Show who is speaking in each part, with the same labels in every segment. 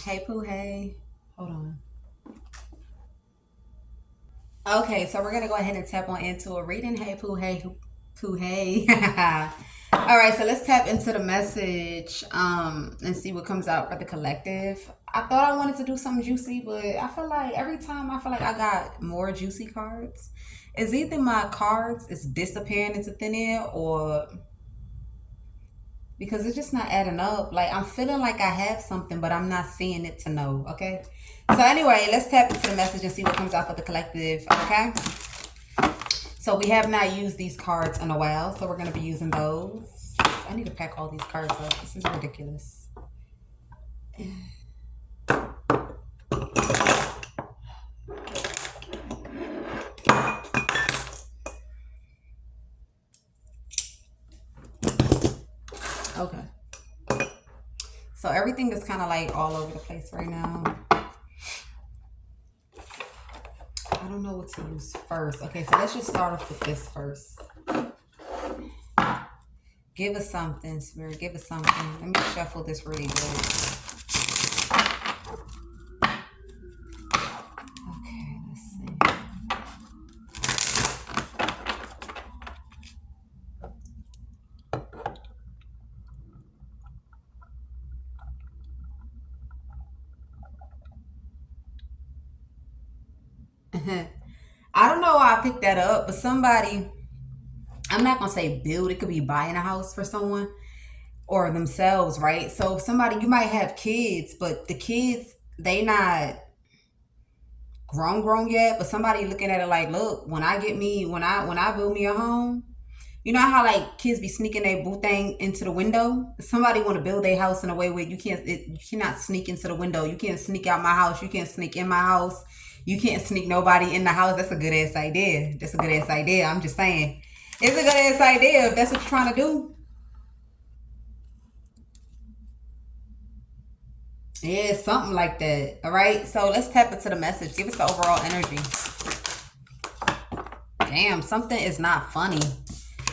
Speaker 1: Hey Pooh, hey. Hold on. Okay, so we're gonna go ahead and tap on into a reading. Hey Pooh, hey, Pooh, hey. All right, so let's tap into the message and see what comes out for the collective. I thought I wanted to do something juicy, but I feel like every time I feel like I got more juicy cards. Is either my cards is disappearing into thin air or because it's just not adding up. Like I'm feeling like I have something, but I'm not seeing it to know. Okay. So anyway, let's tap into the message and see what comes out for the collective. Okay. So we have not used these cards in a while, so we're gonna be using those. I need to pack all these cards up. This is ridiculous. Okay. So everything is kind of like all over the place right now. I don't know what to use first. Okay, so let's just start off with this first. Give us something, Spirit. Give us something. Let me shuffle this really good. Okay, let's see. I don't know why I picked that up, but somebody, I'm not gonna say build, it could be buying a house for someone or themselves, right? So somebody, you might have kids, but the kids, they not grown yet, but somebody looking at it like, look, when I get me, when I build me a home, you know how like kids be sneaking their boo thing into the window? Somebody want to build their house in a way where you cannot sneak into the window. You can't sneak out my house. You can't sneak in my house. You can't sneak nobody in the house. That's a good ass idea. That's a good ass idea. I'm just saying. It's a good ass idea if that's what you're trying to do. Yeah, something like that. All right. So let's tap into the message. Give us the overall energy. Damn, something is not funny.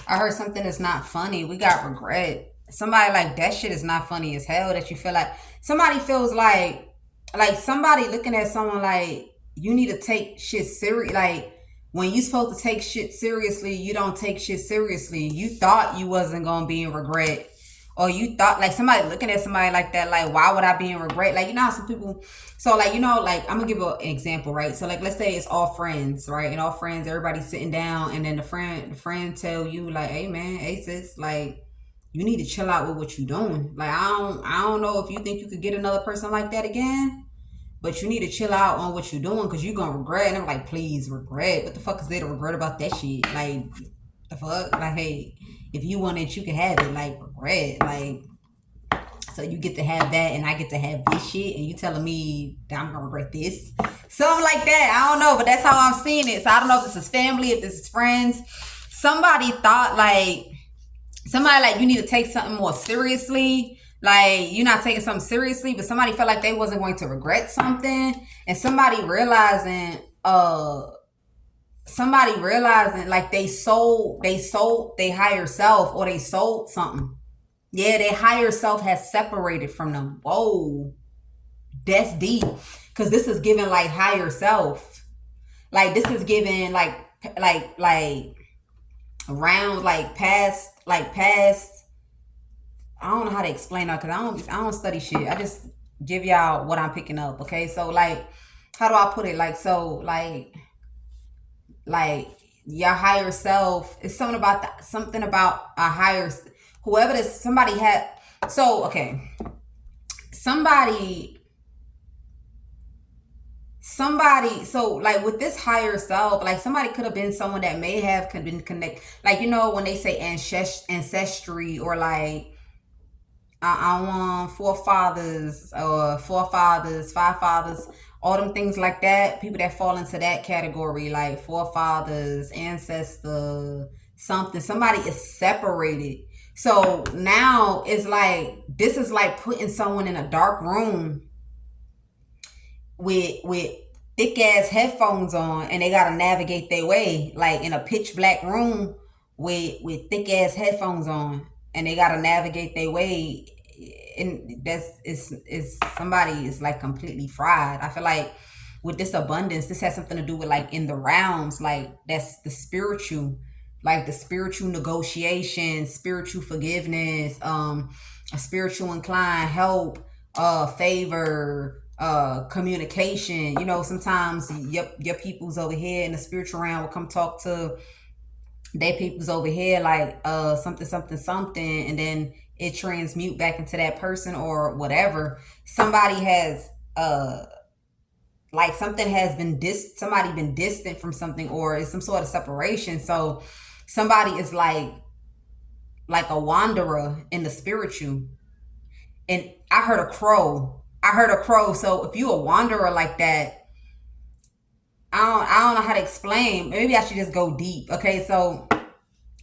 Speaker 1: I heard something is not funny. We got regret. Somebody like that shit is not funny as hell that you feel like somebody feels like somebody looking at someone like you need to take shit serious. Like when you supposed to take shit seriously, you don't take shit seriously. You thought you wasn't gonna be in regret. Or you thought like somebody looking at somebody like that, like why would I be in regret? Like you know how some people so like like I'm gonna give an example, right? So like let's say it's all friends, right? And all friends, everybody's sitting down and then the friend tell you like, hey man, hey sis, like you need to chill out with what you doing. Like I don't know if you think you could get another person like that again, but you need to chill out on what you're doing because you're gonna regret. And I'm like, please regret. What the fuck is there to regret about that shit? Like the fuck? Like, hey, if you want it, you can have it. Like regret. Like so you get to have that and I get to have this shit and you telling me that I'm gonna regret this. Something like that. I don't know, but that's how I'm seeing it. So I don't know if this is family, if this is friends. Somebody thought like somebody like you need to take something more seriously. Like you're not taking something seriously, but somebody felt like they wasn't going to regret something. And somebody realizing like they sold their higher self or they sold something. Yeah, their higher self has separated from them. Whoa, that's deep. Cause this is giving like higher self. Like this is giving like around like past. I don't know how to explain that because I don't study shit. I just give y'all what I'm picking up. Okay, so like how do I put it? Like so like your higher self is something about a higher whoever this somebody had. So okay, somebody so like with this higher self like somebody could have been someone that may have been connected like when they say ancestry or like I want forefathers or forefathers, five fathers, all them things like that. People that fall into that category, like forefathers, ancestor, something. Somebody is separated. So now it's like this is like putting someone in a dark room with thick ass headphones on, and they gotta navigate their way, like in a pitch black room with thick ass headphones on, and they gotta navigate their way that's is somebody is like completely fried. I feel like with this abundance, this has something to do with like in the realms, like that's the spiritual, like the spiritual negotiation, spiritual forgiveness, a spiritual incline, help, favor, communication. You know, sometimes your people's over here in the spiritual realm will come talk to they people's over here like something something something, and then it transmute back into that person or whatever. Somebody has like something has been somebody been distant from something, or it's some sort of separation. So somebody is like a wanderer in the spiritual. And I heard a crow. So if you a wanderer like that, I don't know how to explain. Maybe I should just go deep. Okay, so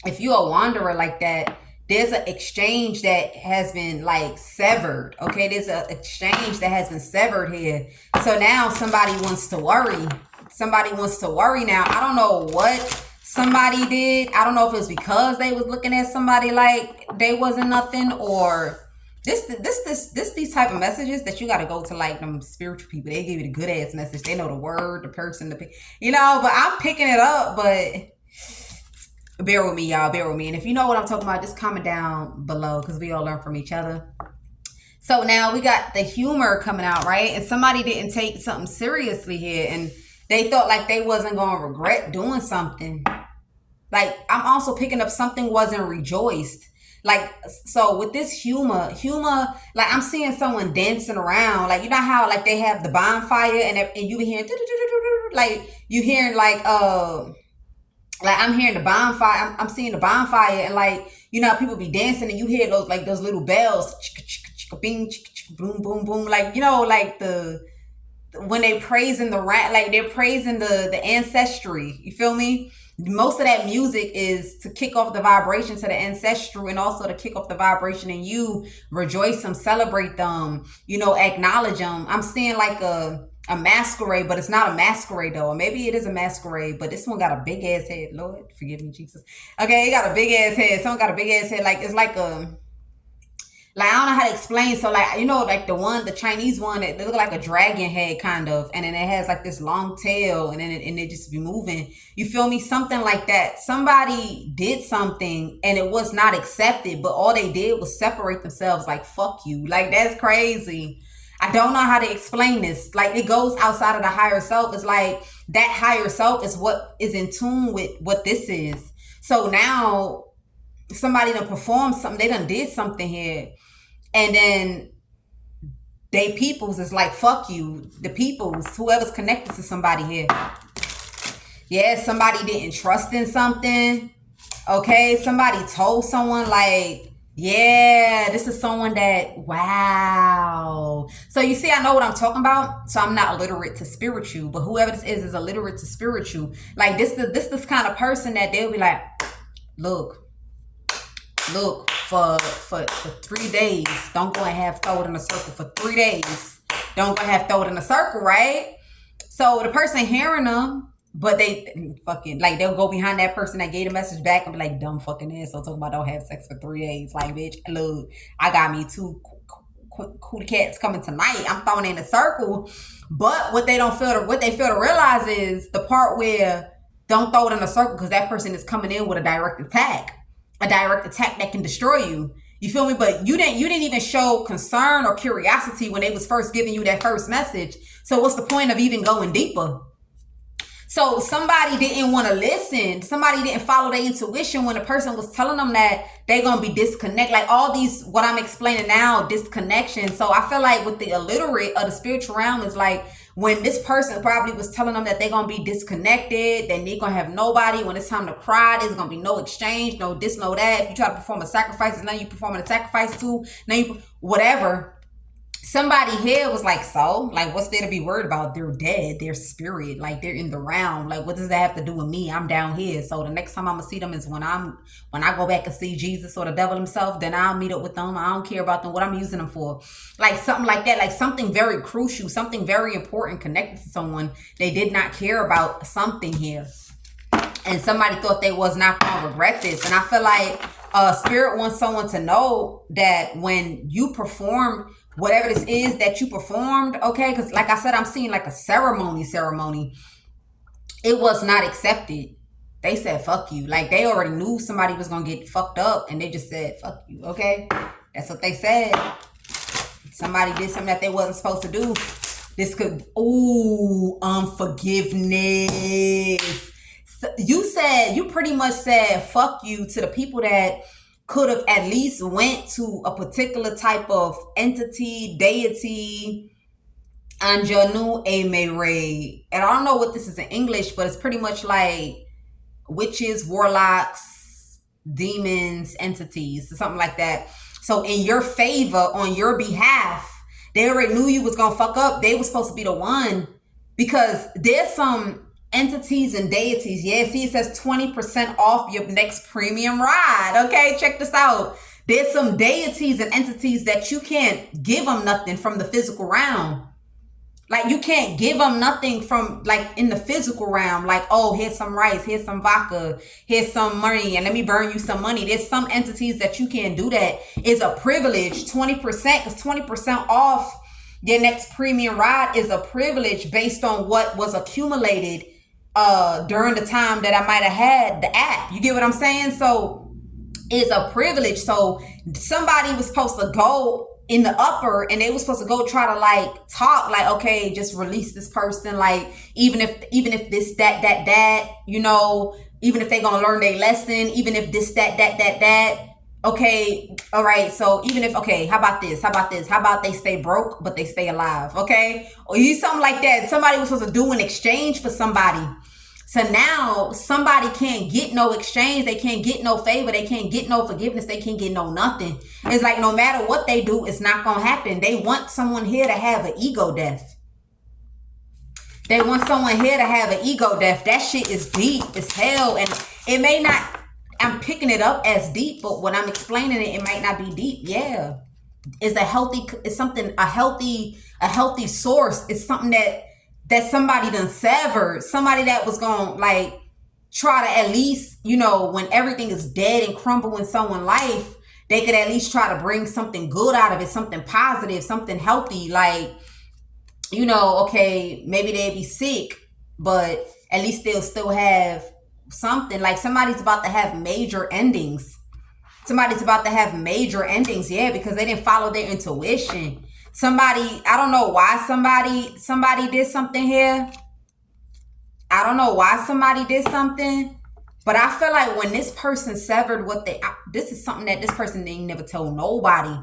Speaker 1: if you a wanderer like that, there's an exchange that has been like severed. Okay, there's an exchange that has been severed here. So now somebody wants to worry. Somebody wants to worry now. I don't know what somebody did. I don't know if it was because they was looking at somebody like they wasn't nothing, or these type of messages that you got to go to like them spiritual people. They give you the good ass message. They know the word, the person, you know. But I'm picking it up. But bear with me, y'all. Bear with me. And if you know what I'm talking about, just comment down below because we all learn from each other. So now we got the humor coming out, right? And somebody didn't take something seriously here, and they thought like they wasn't gonna regret doing something. Like I'm also picking up something wasn't rejoiced. Like, so with this humor, like I'm seeing someone dancing around. Like, you know how like they have the bonfire and you be hearing like you hearing like I'm hearing the bonfire. I'm seeing the bonfire, and like you know people be dancing, and you hear those little bells, bing, boom, boom, boom. Like you know like when they praising the rat, like they're praising the ancestry. You feel me? Most of that music is to kick off the vibration to the ancestry, and also to kick off the vibration in you, rejoice them, celebrate them, you know, acknowledge them. I'm seeing like a masquerade, but it's not a masquerade though. Or maybe it is a masquerade, but this one got a big ass head. Lord, forgive me, Jesus. Okay, it got a big ass head. Someone got a big ass head. Like it's like I don't know how to explain. So like, you know, like the Chinese one, it look like a dragon head kind of, and then it has like this long tail, and then it just be moving. You feel me? Something like that. Somebody did something and it was not accepted, but all they did was separate themselves. Like fuck you. Like that's crazy. I don't know how to explain this. Like it goes outside of the higher self. It's like that higher self is what is in tune with what this is. So now somebody done performed something. They done did something here. And then they peoples is like, fuck you. The peoples, whoever's connected to somebody here. Yeah, somebody didn't trust in something. Okay, somebody told someone like, yeah, this is someone that, wow. So you see, I know what I'm talking about. So I'm not illiterate to spiritual, but whoever this is illiterate to spiritual. Like this kind of person that they'll be like, look, for 3 days, don't go and have throw it in a circle for 3 days. Don't go and have throw it in a circle, right? So the person hearing them, but they fucking, like, they'll go behind that person that gave the message back and be like, dumb fucking asshole, talking about don't have sex for 3 days. Like, bitch, look, I got me 2 cootie cats coming tonight. I'm throwing in a circle. But what they fail to realize is the part where don't throw it in a circle because that person is coming in with a direct attack. A direct attack that can destroy you. You feel me? But you didn't even show concern or curiosity when they was first giving you that first message. So what's the point of even going deeper? So somebody didn't want to listen. Somebody didn't follow their intuition when the person was telling them that they're going to be disconnected. Like all these, what I'm explaining now, disconnection. So I feel like with the illiterate of the spiritual realm is like when this person probably was telling them that they're going to be disconnected, that they're going to have nobody. When it's time to cry, there's going to be no exchange, no this, no that. If you try to perform a sacrifice, now you performing a sacrifice too. Now you, whatever. Somebody here was like, so, like, what's there to be worried about? They're dead. They're spirit. Like, they're in the realm. Like, what does that have to do with me? I'm down here. So the next time I'm gonna see them is when I go back and see Jesus or the devil himself. Then I'll meet up with them. I don't care about them. What I'm using them for, like something like that. Like something very crucial, something very important connected to someone. They did not care about something here. And somebody thought they was not going to regret this. And I feel like Spirit wants someone to know that when you perform whatever this is that you performed, okay, because like I said, I'm seeing like a ceremony. It was not accepted. They said fuck you. Like they already knew somebody was gonna get fucked up, and they just said fuck you. Okay, that's what they said. Somebody did something that they wasn't supposed to do. This could, unforgiveness. You pretty much said fuck you to the people that could have at least went to a particular type of entity, deity, Anjanu Emere. And I don't know what this is in English, but it's pretty much like witches, warlocks, demons, entities, something like that. So in your favor, on your behalf, they already knew you was gonna fuck up. They were supposed to be the one, because there's some entities and deities. Yeah, see, it says 20% off your next premium ride. Okay, check this out. There's some deities and entities that you can't give them nothing from the physical realm. Like you can't give them nothing from like in the physical realm. Like, oh, here's some rice, here's some vodka, here's some money, and let me burn you some money. There's some entities that you can't do that. It's a privilege. 20%, because 20% off your next premium ride is a privilege based on what was accumulated during the time that I might have had the app. You get what I'm saying? So it's a privilege. So somebody was supposed to go in the upper, and they were supposed to go try to like talk like, okay, just release this person, like even if this that you know, even if they gonna learn their lesson, even if this that okay, all right, so even if, okay, how about they stay broke but they stay alive, okay, or you something like that. Somebody was supposed to do in exchange for somebody. So now somebody can't get no exchange. They can't get no favor. They can't get no forgiveness. They can't get no nothing. It's like no matter what they do, it's not going to happen. They want someone here to have an ego death. They want someone here to have an ego death. That shit is deep as hell. And it may not, I'm picking it up as deep, but when I'm explaining it, it might not be deep. Yeah. It's a healthy source. It's something that somebody done severed, somebody that was going to like try to at least, you know, when everything is dead and crumble in someone's life, they could at least try to bring something good out of it, something positive, something healthy. Like, you know, okay, maybe they'd be sick, but at least they'll still have something. Like somebody's about to have major endings. Yeah, because they didn't follow their intuition. Somebody, I don't know why somebody did something here. I don't know why somebody did something, but I feel like when this person severed this is something that this person didn't never tell nobody.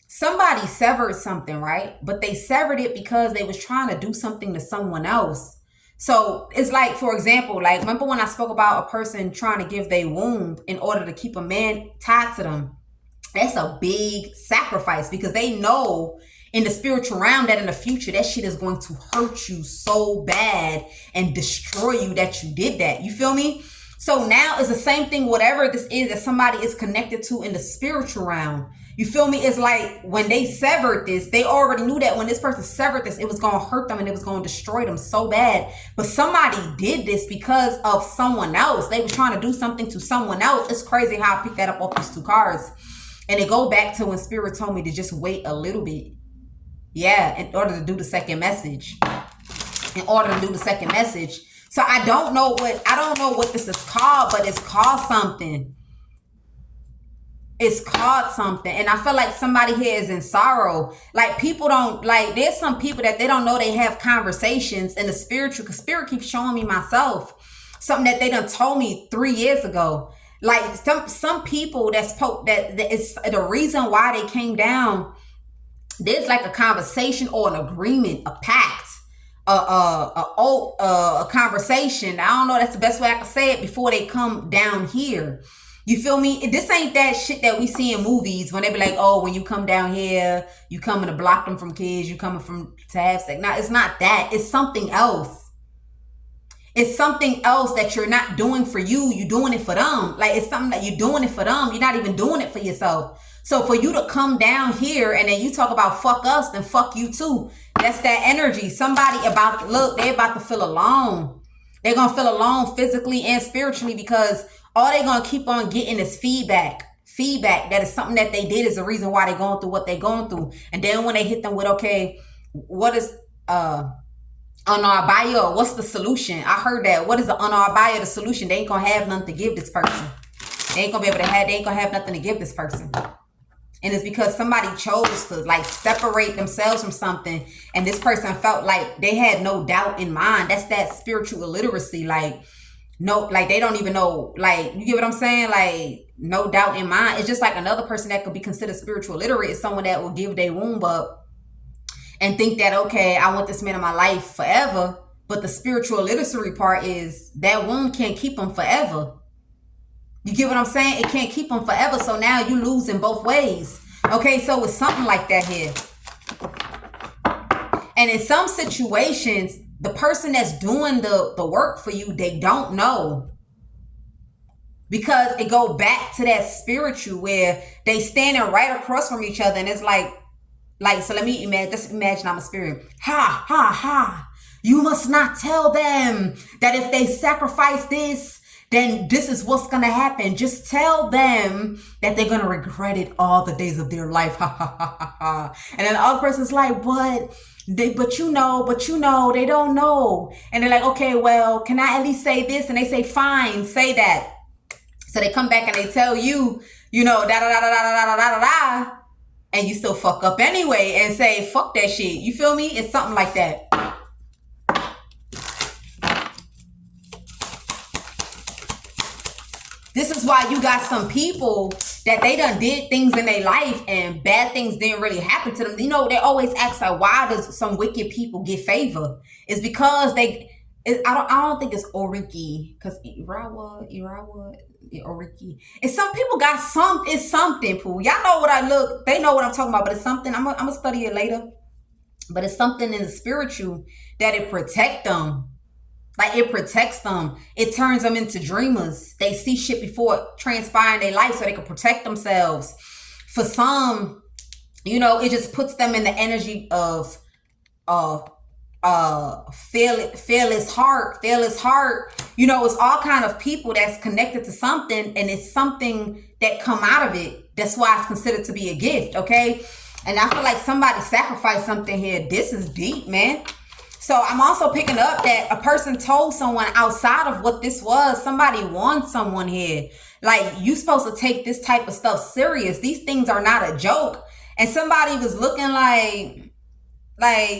Speaker 1: Somebody severed something, right? But they severed it because they was trying to do something to someone else. So it's like, for example, like remember when I spoke about a person trying to give their womb in order to keep a man tied to them? That's a big sacrifice, because they know in the spiritual realm that in the future that shit is going to hurt you so bad and destroy you that you did that. You feel me? So now it's the same thing, whatever this is that somebody is connected to in the spiritual realm. You feel me? It's like when they severed this, they already knew that when this person severed this, it was going to hurt them and it was going to destroy them so bad. But somebody did this because of someone else. They were trying to do something to someone else. It's crazy how I picked that up off these two cards. And it go back to when Spirit told me to just wait a little bit. Yeah, in order to do the second message. So I don't know what this is called, but it's called something. And I feel like somebody here is in sorrow. Like people don't, like there's some people that they don't know they have conversations in the spiritual, because Spirit keeps showing me myself. Something that they done told me 3 years ago. Like some people that is the reason why they came down. There's like a conversation or an agreement, a pact, a conversation. I don't know. That's the best way I can say it before they come down here. You feel me? This ain't that shit that we see in movies when they be like, oh, when you come down here, you coming to block them from kids, you coming to have sex. No, it's not that. It's something else. It's something else that you're not doing for you. You're doing it for them. Like it's something that you're doing it for them. You're not even doing it for yourself. So for you to come down here and then you talk about fuck us, then fuck you too. That's that energy. Somebody they're about to feel alone. They're going to feel alone physically and spiritually, because all they're going to keep on getting is feedback. feedback that is something that they did is the reason why they're going through what they're going through. And then when they hit them with, okay, what is on our bio, what's the solution? I heard that. What is the on our bio, the solution? They ain't gonna have nothing to give this person. They ain't gonna have nothing to give this person. And it's because somebody chose to like separate themselves from something, and this person felt like they had no doubt in mind. That's that spiritual illiteracy. Like, no, like they don't even know, like, you get what I'm saying? Like, no doubt in mind. It's just like another person that could be considered spiritual illiterate is someone that will give their womb up and think that, okay, I want this man in my life forever. But the spiritual literacy part is that womb can't keep them forever. You get what I'm saying? It can't keep them forever. So now you lose in both ways. Okay, so it's something like that here. And in some situations, the person that's doing the work for you, they don't know. Because it go back to that spiritual where they standing right across from each other. And it's like, so let me imagine, just imagine I'm a spirit. Ha, ha, ha. You must not tell them that if they sacrifice this, then this is what's going to happen. Just tell them that they're going to regret it all the days of their life. Ha, ha, ha, ha, ha. And then the other person's like, but you know, they don't know. And they're like, okay, well, can I at least say this? And they say, fine, say that. So they come back and they tell you, you know, da da da da da da da da da. And you still fuck up anyway and say, fuck that shit. You feel me? It's something like that. This is why you got some people that they done did things in their life and bad things didn't really happen to them. You know, they always ask like, why does some wicked people get favor? It's because I don't think it's Oriki. Because Irawa, Oriki. It's some people got it's something, Pooh. Y'all know what I look. They know what I'm talking about, but it's something. I'm gonna study it later. But it's something in the spiritual that it protect them. Like, it protects them. It turns them into dreamers. They see shit before it transpire in their life so they can protect themselves. For some, you know, it just puts them in the energy of fearless heart. You know, it's all kind of people that's connected to something, and it's something that come out of it. That's why it's considered to be a gift, okay? And I feel like somebody sacrificed something here. This is deep, man. So I'm also picking up that a person told someone outside of what this was. Somebody warned someone here. Like, you supposed to take this type of stuff serious. These things are not a joke. And somebody was looking like,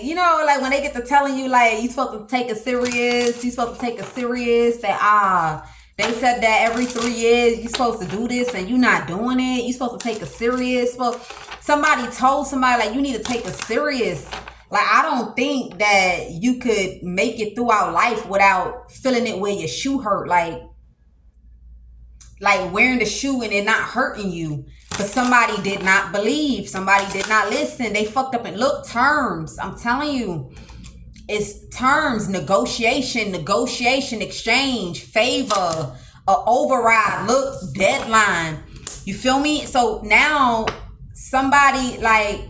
Speaker 1: you know, like when they get to telling you, like, you supposed to take it serious. You supposed to take it serious. That, they said that every 3 years you're supposed to do this and you're not doing it. You're supposed to take it serious. Well, somebody told somebody, like, you need to take it serious. Like, I don't think that you could make it throughout life without feeling it where your shoe hurt. Like wearing the shoe and it not hurting you. But somebody did not believe. Somebody did not listen. They fucked up. And look, terms. I'm telling you. It's terms. Negotiation, exchange, favor, override. Look, deadline. You feel me? So now somebody like...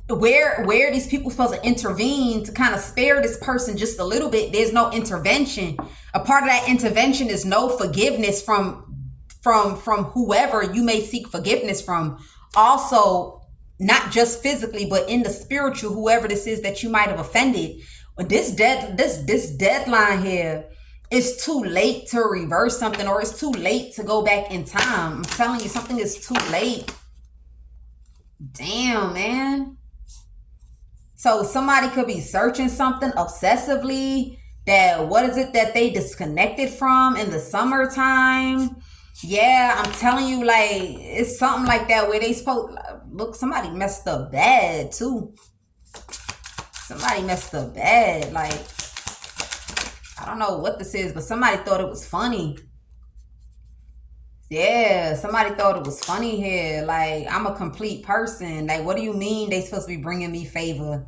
Speaker 1: Where these people supposed to intervene to kind of spare this person just a little bit. There's no intervention. A part of that intervention is no forgiveness from whoever you may seek forgiveness from. Also, not just physically, but in the spiritual, whoever this is that you might have offended. But this deadline here, it's too late to reverse something, or it's too late to go back in time. I'm telling you, something is too late. Damn, man. So somebody could be searching something obsessively. That what is it that they disconnected from in the summertime? Yeah, I'm telling you, like, it's something like that where they supposed... Look, somebody messed up bad too. Somebody messed up bad. Like, I don't know what this is, but somebody thought it was funny. Yeah, somebody thought it was funny here. Like, I'm a complete person. Like, what do you mean they supposed to be bringing me favor?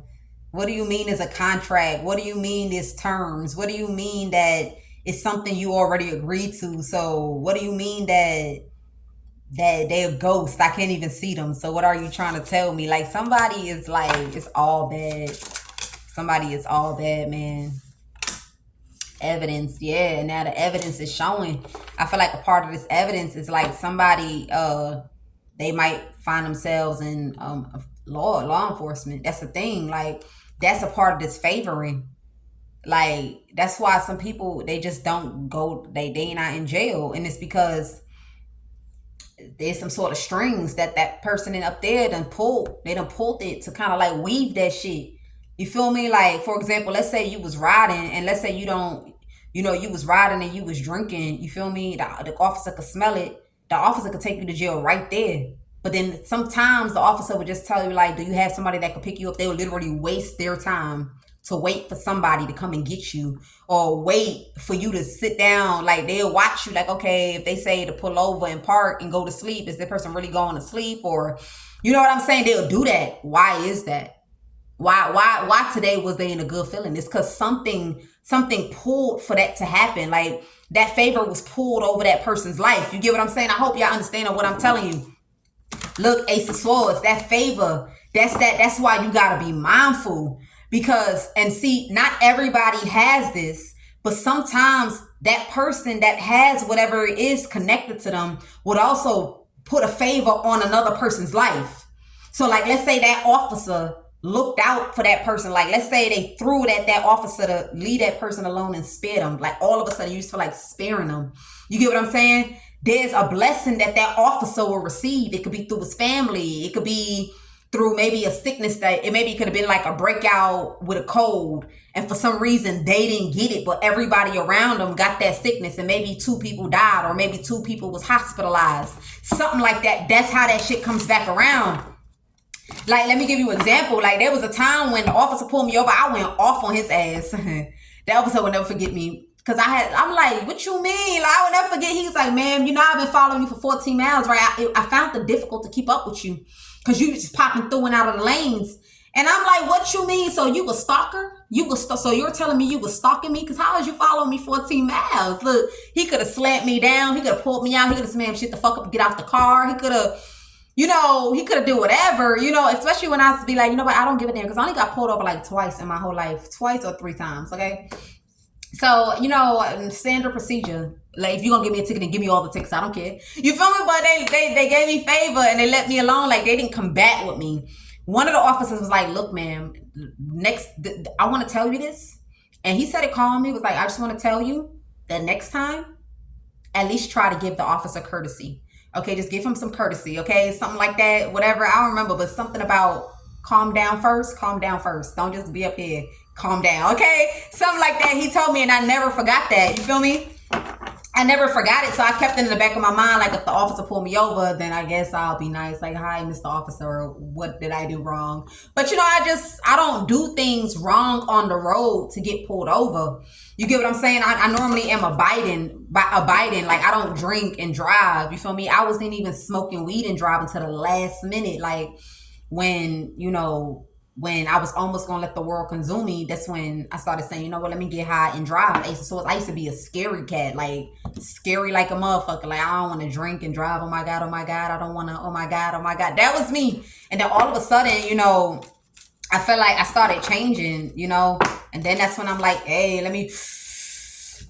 Speaker 1: What do you mean is a contract? What do you mean is terms? What do you mean that it's something you already agreed to? So what do you mean that they're a ghost? I can't even see them. So what are you trying to tell me? Like, somebody is like, it's all bad. Somebody is all bad, man. Evidence, yeah. Now the evidence is showing. I feel like a part of this evidence is like somebody, they might find themselves in law enforcement. That's the thing. Like that's a part of this favoring. Like that's why some people they just don't go. They not in jail, and it's because there's some sort of strings that person in up there done pulled. They done pulled it to kind of like weave that shit. You feel me? Like for example, let's say you was riding, and let's say you don't, you was riding and you was drinking. You feel me? The officer could smell it. The officer could take you to jail right there. But then sometimes the officer would just tell you like, do you have somebody that could pick you up? They would literally waste their time to wait for somebody to come and get you, or wait for you to sit down. Like they'll watch you like, okay, if they say to pull over and park and go to sleep, is that person really going to sleep? Or you know what I'm saying? They'll do that. Why is that? Why today was they in a good feeling? It's because something pulled for that to happen. Like that favor was pulled over that person's life. You get what I'm saying? I hope y'all understand what I'm telling you. Look, Ace of Swords, that favor, that's why you gotta be mindful. Because, and see, not everybody has this, but sometimes that person that has whatever it is connected to them would also put a favor on another person's life. So like, let's say that officer looked out for that person. Like, let's say they threw it at that officer to leave that person alone and spare them. Like all of a sudden you just feel like sparing them. You get what I'm saying? There's a blessing that officer will receive. It could be through his family. It could be through maybe a sickness that it could have been like a breakout with a cold. And for some reason they didn't get it, but everybody around them got that sickness, and maybe 2 people died, or maybe 2 people was hospitalized. Something like that. That's how that shit comes back around. Like, let me give you an example. Like, there was a time when the officer pulled me over. I went off on his ass. That officer will never forget me. Cause I'm like, what you mean? Like, I will never forget. He's like, ma'am, I've been following you for 14 miles, right? I found it difficult to keep up with you. Cause you just popping through and out of the lanes. And I'm like, what you mean? So you a stalker? So you're telling me you was stalking me? Cause how is you following me 14 miles? Look, he could have slammed me down. He could have pulled me out. He could have said, man, shit the fuck up and get out the car. He could have, he could have did whatever, especially when I used to be like, you know what, I don't give a damn. Cause I only got pulled over like twice in my whole life. Twice or 3 times, okay? So, standard procedure. Like, if you're gonna give me a ticket, then give me all the tickets. I don't care. You feel me? But they gave me favor and they let me alone. Like, they didn't combat with me. One of the officers was like, look, ma'am, I want to tell you this. And he said it calmly. Was like, I just want to tell you that next time, at least try to give the officer courtesy. Okay, just give him some courtesy. Okay, something like that. Whatever. I don't remember, but something about calm down first. Calm down first. Don't just be up here. Calm down. Okay, something like that. He told me, and I never forgot that. You feel me? I never forgot it, so I kept it in the back of my mind. Like, if the officer pulled me over, then I guess I'll be nice. Like, hi, Mr. Officer, what did I do wrong? But I don't do things wrong on the road to get pulled over. You get what I'm saying? I normally am abiding. Like, I don't drink and drive. You feel me? I wasn't even smoking weed and driving to the last minute. Like, when I was almost gonna let the world consume me, that's when I started saying, you know what, let me get high and drive. So I used to be a scary cat, like scary like a motherfucker. Like, I don't want to drink and drive. Oh my God, I don't want to, oh my God. That was me. And then all of a sudden, I felt like I started changing, and then that's when I'm like, hey, let me,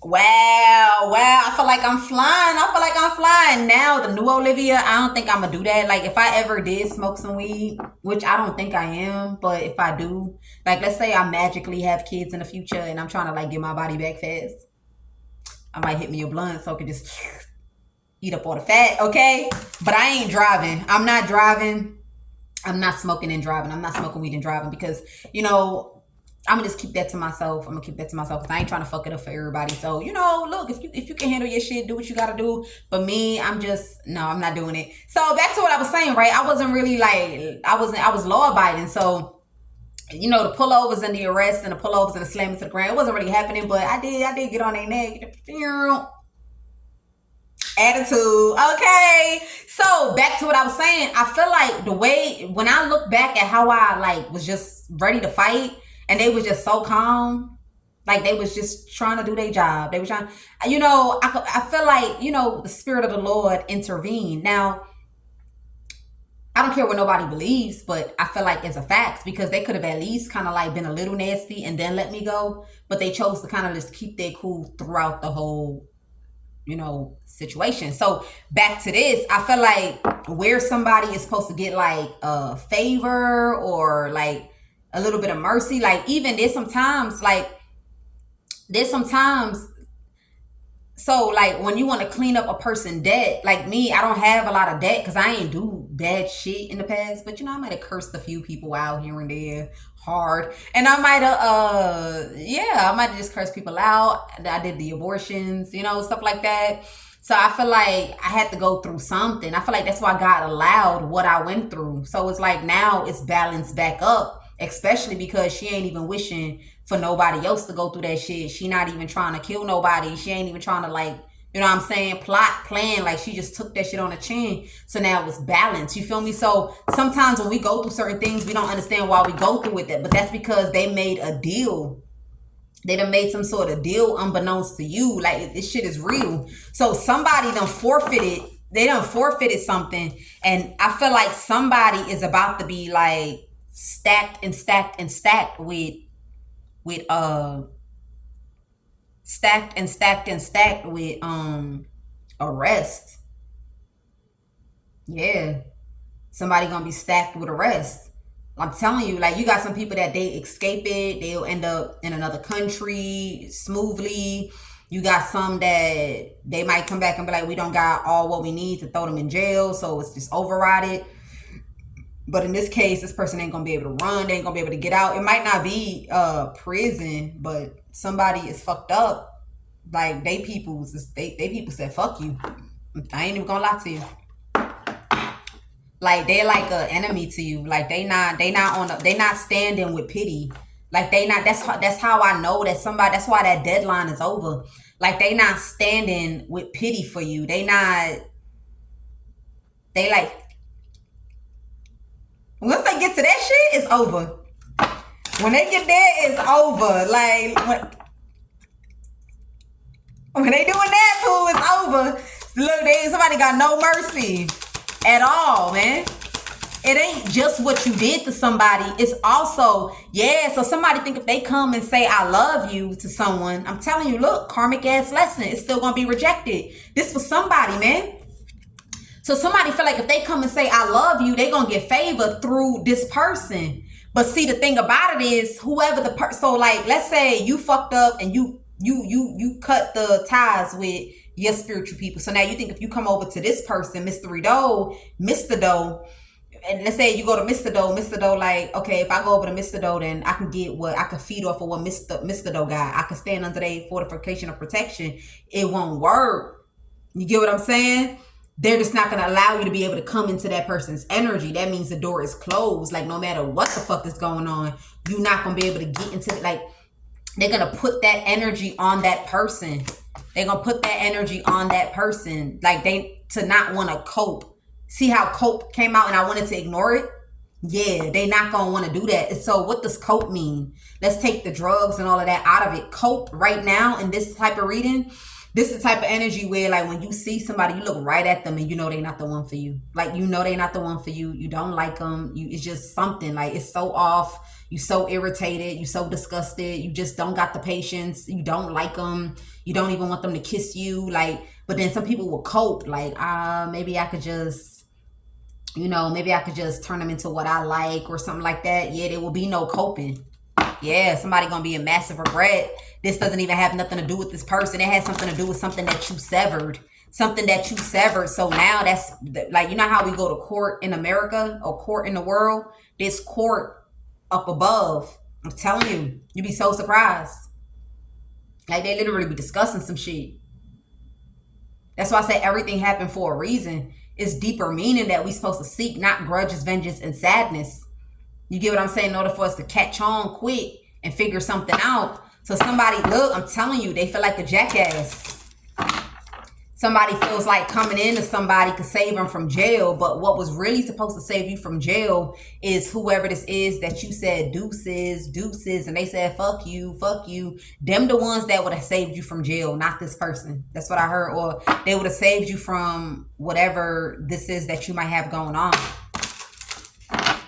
Speaker 1: wow, I feel like I'm flying now. The new Olivia, I don't think I'm gonna do that. Like, if I ever did smoke some weed, which I don't think I am, but if I do, like, let's say I magically have kids in the future and I'm trying to like get my body back fast, I might hit me a blunt so I can just eat up all the fat, okay? But I ain't driving. I'm not driving. I'm not smoking and driving. I'm not smoking weed and driving because, I'm gonna just keep that to myself. Because I ain't trying to fuck it up for everybody. So, look, if you can handle your shit, do what you gotta do. But me, I'm not doing it. So back to what I was saying, right? I wasn't really like, I was law abiding. So, the pullovers and the arrests and the pullovers and the slamming to the ground, it wasn't really happening, but I did get on their neck. Attitude. Okay. So back to what I was saying. I feel like when I look back at how I like was just ready to fight, and they was just so calm. Like, they was just trying to do their job. They were trying, I feel like, the Spirit of the Lord intervened. Now, I don't care what nobody believes, but I feel like it's a fact because they could have at least kind of like been a little nasty and then let me go. But they chose to kind of just keep their cool throughout the whole, situation. So back to this, I feel like where somebody is supposed to get like a favor or like a little bit of mercy, like even there's sometimes so like when you want to clean up a person debt, like me, I don't have a lot of debt because I ain't do bad shit in the past. But I might have cursed a few people out here and there hard. And I might have I might have just cursed people out. I did the abortions, stuff like that. So I feel like I had to go through something. I feel like that's why God allowed what I went through. So it's like now it's balanced back up, especially because she ain't even wishing for nobody else to go through that shit. She not even trying to kill nobody. She ain't even trying to like, what I'm saying, plot, plan. Like she just took that shit on the chin. So now it's balanced. You feel me? So sometimes when we go through certain things, we don't understand why we go through with it. But that's because they made a deal. They done made some sort of deal unbeknownst to you. Like this shit is real. So somebody done forfeited. They done forfeited something. And I feel like somebody is about to be like stacked and stacked and stacked with stacked and stacked and stacked with arrest. Yeah. Somebody gonna be stacked with arrest. I'm telling you, like you got some people that they escape it, they'll end up in another country smoothly. You got some that they might come back and be like, we don't got all what we need to throw them in jail, so it's just overrided. But in this case, this person ain't gonna be able to run. They ain't gonna be able to get out. It might not be prison, but somebody is fucked up. Like they people said, fuck you. I ain't even gonna lie to you. Like they're like an enemy to you. Like they not standing with pity. Like they not. That's how I know that somebody. That's why that deadline is over. Like they not standing with pity for you. They not. They like. Once they get to that shit, it's over. When they get there, it's over. Like when they doing that, fool, it's over. Look, somebody got no mercy at all, man. It ain't just what you did to somebody. It's also, so somebody think if they come and say, I love you to someone, I'm telling you, look, karmic ass lesson. It's still going to be rejected. This was somebody, man. So somebody feel like if they come and say, I love you, they going to get favor through this person. But see, the thing about it is whoever the person, so like, let's say you fucked up and you cut the ties with your spiritual people. So now you think if you come over to this person, Mr. Doe, and let's say you go to Mr. Doe, like, okay, if I go over to Mr. Doe, then I can get what I can feed off of what Mr. Doe got. I can stand under their fortification of protection. It won't work. You get what I'm saying? They're just not going to allow you to be able to come into that person's energy. That means the door is closed. Like no matter what the fuck is going on, you're not going to be able to get into it. Like they're going to put that energy on that person. They're going to put that energy on that person. Like to not want to cope. See how cope came out and I wanted to ignore it? Yeah, they not going to want to do that. And so what does cope mean? Let's take the drugs and all of that out of it. Cope right now in this type of reading, this is the type of energy where like when you see somebody, you look right at them and you know they're not the one for you. Like you know they're not the one for you. You don't like them. It's just something like it's so off. You so irritated. You so disgusted. You just don't got the patience. You don't like them. You don't even want them to kiss you. Like, but then some people will cope. Like, maybe I could just, maybe I could just turn them into what I like or something like that. Yeah, there will be no coping. Yeah, somebody gonna be a massive regret. This doesn't even have nothing to do with this person. It has something to do with something that you severed. Something that you severed. So now that's like, you know how we go to court in America or court in the world? This court up above. I'm telling you, you'd be so surprised. Like they literally be discussing some shit. That's why I say everything happened for a reason. It's deeper meaning that we supposed to seek, not grudges, vengeance, and sadness. You get what I'm saying? In order for us to catch on quick and figure something out. So somebody, look, I'm telling you, they feel like a jackass. Somebody feels like coming into somebody could save them from jail. But what was really supposed to save you from jail is whoever this is that you said deuces. And they said, fuck you. Them the ones that would have saved you from jail, not this person. That's what I heard. Or they would have saved you from whatever this is that you might have going on.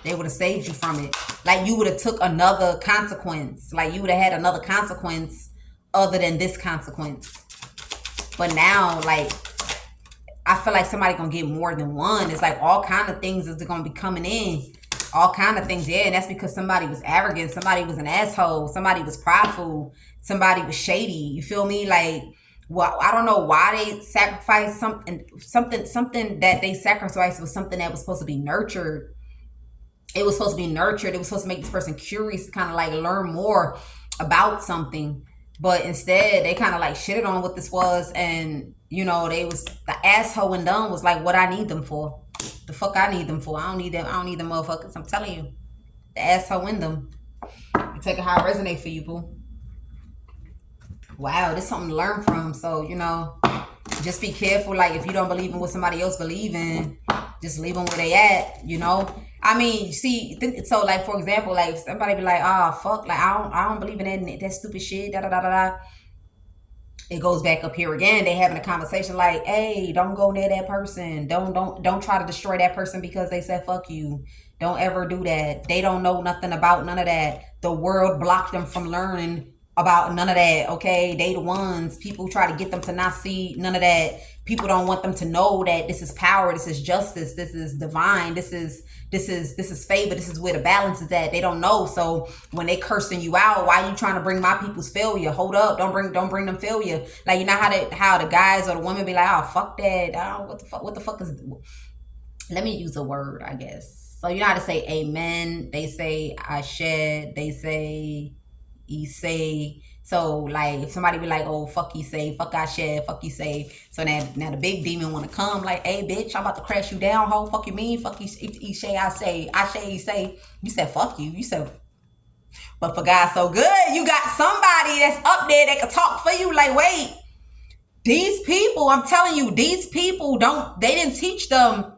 Speaker 1: They would have saved you from it. Like you would have took another consequence. Like you would have had another consequence other than this consequence. But now, like, I feel like somebody gonna get more than one. It's like all kind of things is gonna be coming in. All kind of things, yeah, and that's because somebody was arrogant, somebody was an asshole, somebody was prideful, somebody was shady. You feel me? Like, well, I don't know why they sacrificed something that they sacrificed was something that was supposed to be nurtured. It was supposed to be nurtured. It was supposed to make this person curious, to kind of like learn more about something. But instead, they kind of like shitted on what this was, and you know, they was the asshole and done was like, what I need them for? The fuck I need them for? I don't need them. I don't need them motherfuckers. I'm telling you, the asshole in them. You take it how it resonate for you, boo. Wow, there's something to learn from. So you know, just be careful. Like if you don't believe in what somebody else believe in, just leave them where they at. You know. I mean, see, so like for example, like if somebody be like, oh fuck, like I don't believe in that stupid shit, da da da da da. It goes back up here again. They having a conversation like, hey, don't go near that person. Don't try to destroy that person because they said fuck you. Don't ever do that. They don't know nothing about none of that. The world blocked them from learning about none of that. Okay, they the ones. People try to get them to not see none of that. People don't want them to know that this is power, this is justice, this is divine, this is favor, this is where the balance is at. They don't know. So when they cursing you out, why are you trying to bring my people's failure? Hold up, don't bring them failure. Like you know how the guys or the women be like, oh fuck that, oh, what the fuck is, let me use a word, I guess. So you know how to say amen, they say I shed, they say he say. So like if somebody be like, oh fuck he say, fuck I shed, fuck he say. So now the big demon wanna come like, hey bitch, I'm about to crash you down, ho. Fuck you mean? Fuck he say, I say, he say. You said fuck you. You said, but for God so good, you got somebody that's up there that can talk for you. Like, wait, these people, I'm telling you, these people they didn't teach them.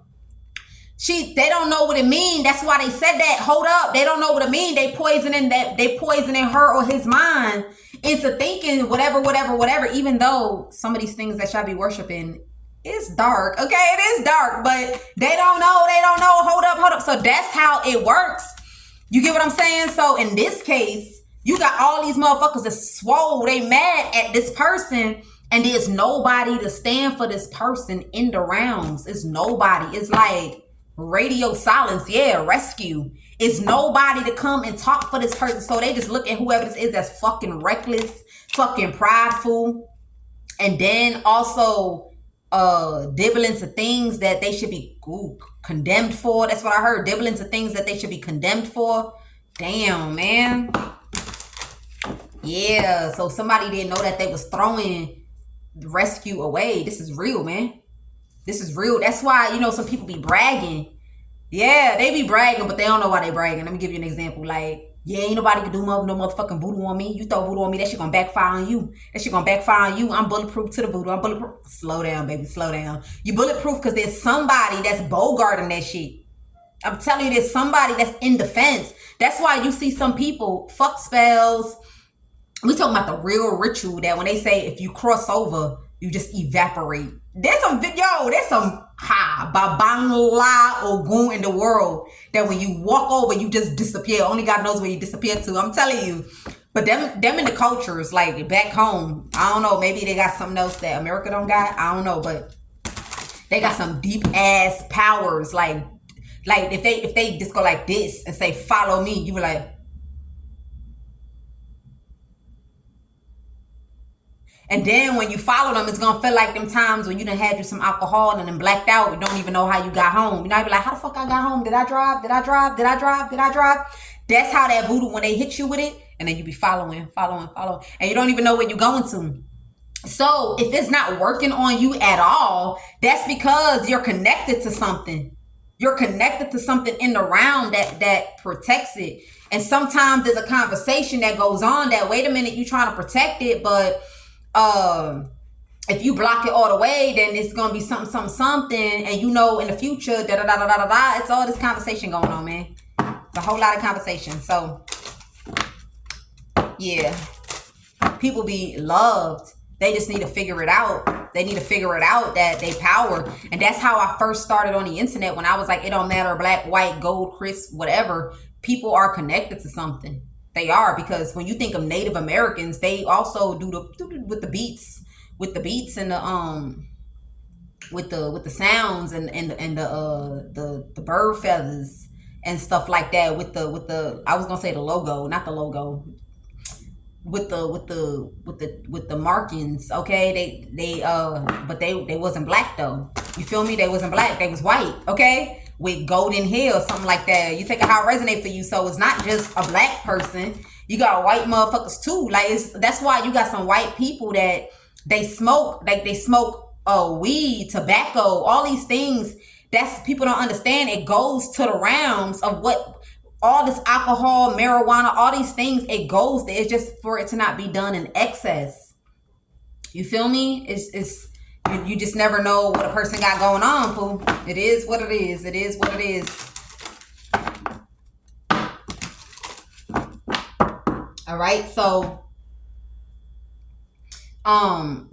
Speaker 1: They don't know what it mean. That's why they said that. Hold up. They don't know what it mean. They poisoning her or his mind into thinking whatever, even though some of these things that y'all be worshiping is dark. Okay, it is dark, but they don't know. Hold up. So that's how it works. You get what I'm saying? So in this case, you got all these motherfuckers that swole. They mad at this person, and there's nobody to stand for this person in the rounds. It's nobody. It's like radio silence, yeah, rescue. It's nobody to come and talk for this person. So they just look at whoever this is that's fucking reckless, fucking prideful, and then also dibble into things that they should be condemned for. That's what I heard. Dibble into things that they should be condemned for. Damn, man. Yeah, so somebody didn't know that they was throwing rescue away. This is real, man. This is real. That's why, you know, some people be bragging. Yeah, they be bragging, but they don't know why they bragging. Let me give you an example. Like, yeah, ain't nobody can do no motherfucking voodoo on me. You throw voodoo on me, that shit gonna backfire on you. That shit gonna backfire on you. I'm bulletproof to the voodoo. I'm bulletproof. Slow down, baby. Slow down. You bulletproof because there's somebody that's bogarting that shit. I'm telling you, there's somebody that's in defense. That's why you see some people fuck spells. We talking about the real ritual that when they say if you cross over, you just evaporate. There's some Babangla Ogun in the world that when you walk over, you just disappear. Only God knows where you disappear to. I'm telling you. But them in the cultures, like back home, I don't know, maybe they got something else that America don't got. I don't know, but they got some deep ass powers. Like if they just go like this and say, follow me, you be like, and then when you follow them, it's going to feel like them times when you done had you some alcohol and then blacked out. You don't even know how you got home. You know, you be like, how the fuck I got home? Did I drive? That's how that voodoo, when they hit you with it, and then you be following. And you don't even know where you're going to. So if it's not working on you at all, that's because you're connected to something. You're connected to something in the round that protects it. And sometimes there's a conversation that goes on that, wait a minute, you trying to protect it, but if you block it all the way, then it's gonna be something, and you know in the future, it's all this conversation going on, man. It's a whole lot of conversation. So yeah, people be loved. They just need to figure it out. They need to figure it out that they power. And that's how I first started on the internet, when I was like, it don't matter, black, white, gold, crisp, whatever. People are connected to something. They are, because when you think of Native Americans, they also do with the beats and the with the sounds and the bird feathers and stuff like that, with the I was gonna say the logo, not the logo, with the markings. Okay, but they wasn't black though. You feel me? They wasn't black. They was white. Okay, with golden hair or something like that. You take it how it resonate for you. So it's not just a black person. You got white motherfuckers too. Like, that's why you got some white people that they smoke, like they smoke weed, tobacco, all these things. That's, people don't understand. It goes to the realms of what all this alcohol, marijuana, all these things, it goes there. It's just for it to not be done in excess. You feel me? It's you just never know what a person got going on, poo. It is what it is. It is what it is. All right, so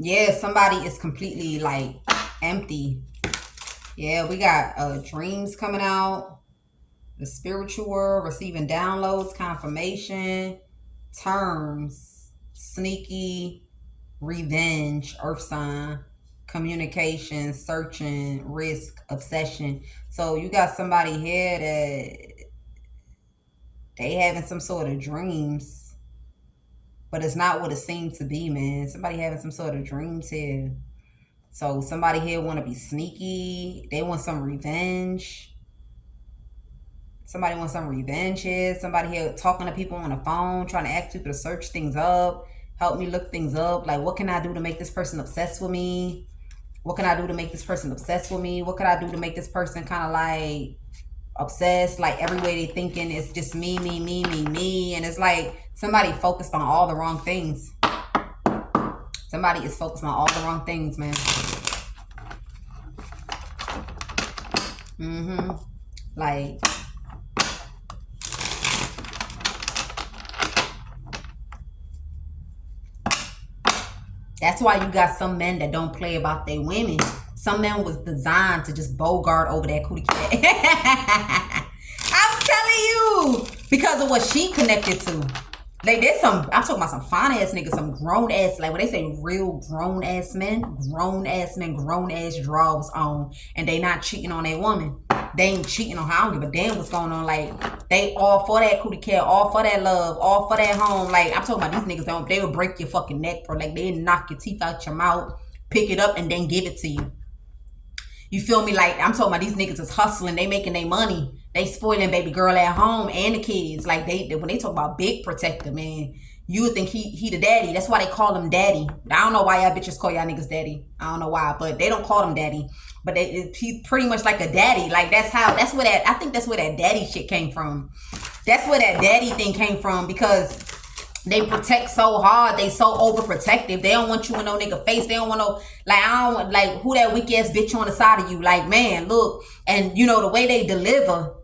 Speaker 1: yeah, somebody is completely like empty. Yeah, we got dreams coming out, the spiritual world, receiving downloads, confirmation, terms, sneaky, revenge, earth sign, communication, searching, risk, obsession. So you got somebody here that they having some sort of dreams, but it's not what it seems to be, man. Somebody having some sort of dreams here. So somebody here want to be sneaky. They want some revenge. Somebody wants some revenge here. Somebody here talking to people on the phone, trying to ask people to search things up, help me look things up. Like, what can I do to make this person obsessed with me? What can I do to make this person obsessed with me? What can I do to make this person kind of like obsessed? Like, every way they thinking is just me. And it's like somebody focused on all the wrong things. Somebody is focused on all the wrong things, man. Like, that's why you got some men that don't play about their women. Some men was designed to just bogart over that cootie cat. I'm telling you, because of what she connected to. Like, there's some, I'm talking about some fine ass niggas, some grown ass, like when they say real grown ass men, grown ass draws on, and they not cheating on their woman. They ain't cheating on her. I don't give a damn what's going on. Like, they all for that cootie cat, all for that love, all for that home. Like, I'm talking about these niggas, they will break your fucking neck, bro. Like, they knock your teeth out your mouth, pick it up, and then give it to you. You feel me? Like, I'm talking about these niggas is hustling, they making their money. They spoiling baby girl at home and the kids. Like, they when they talk about big protector, man, you would think he the daddy. That's why they call him daddy. I don't know why y'all bitches call y'all niggas daddy. I don't know why, but they don't call him daddy. But he's pretty much like a daddy. Like, I think that's where that daddy shit came from. That's where that daddy thing came from, because they protect so hard. They so overprotective. They don't want you in no nigga face. They don't want no, like, I don't want, like, who that weak ass bitch on the side of you. Like, man, look. And, you know, the way they deliver,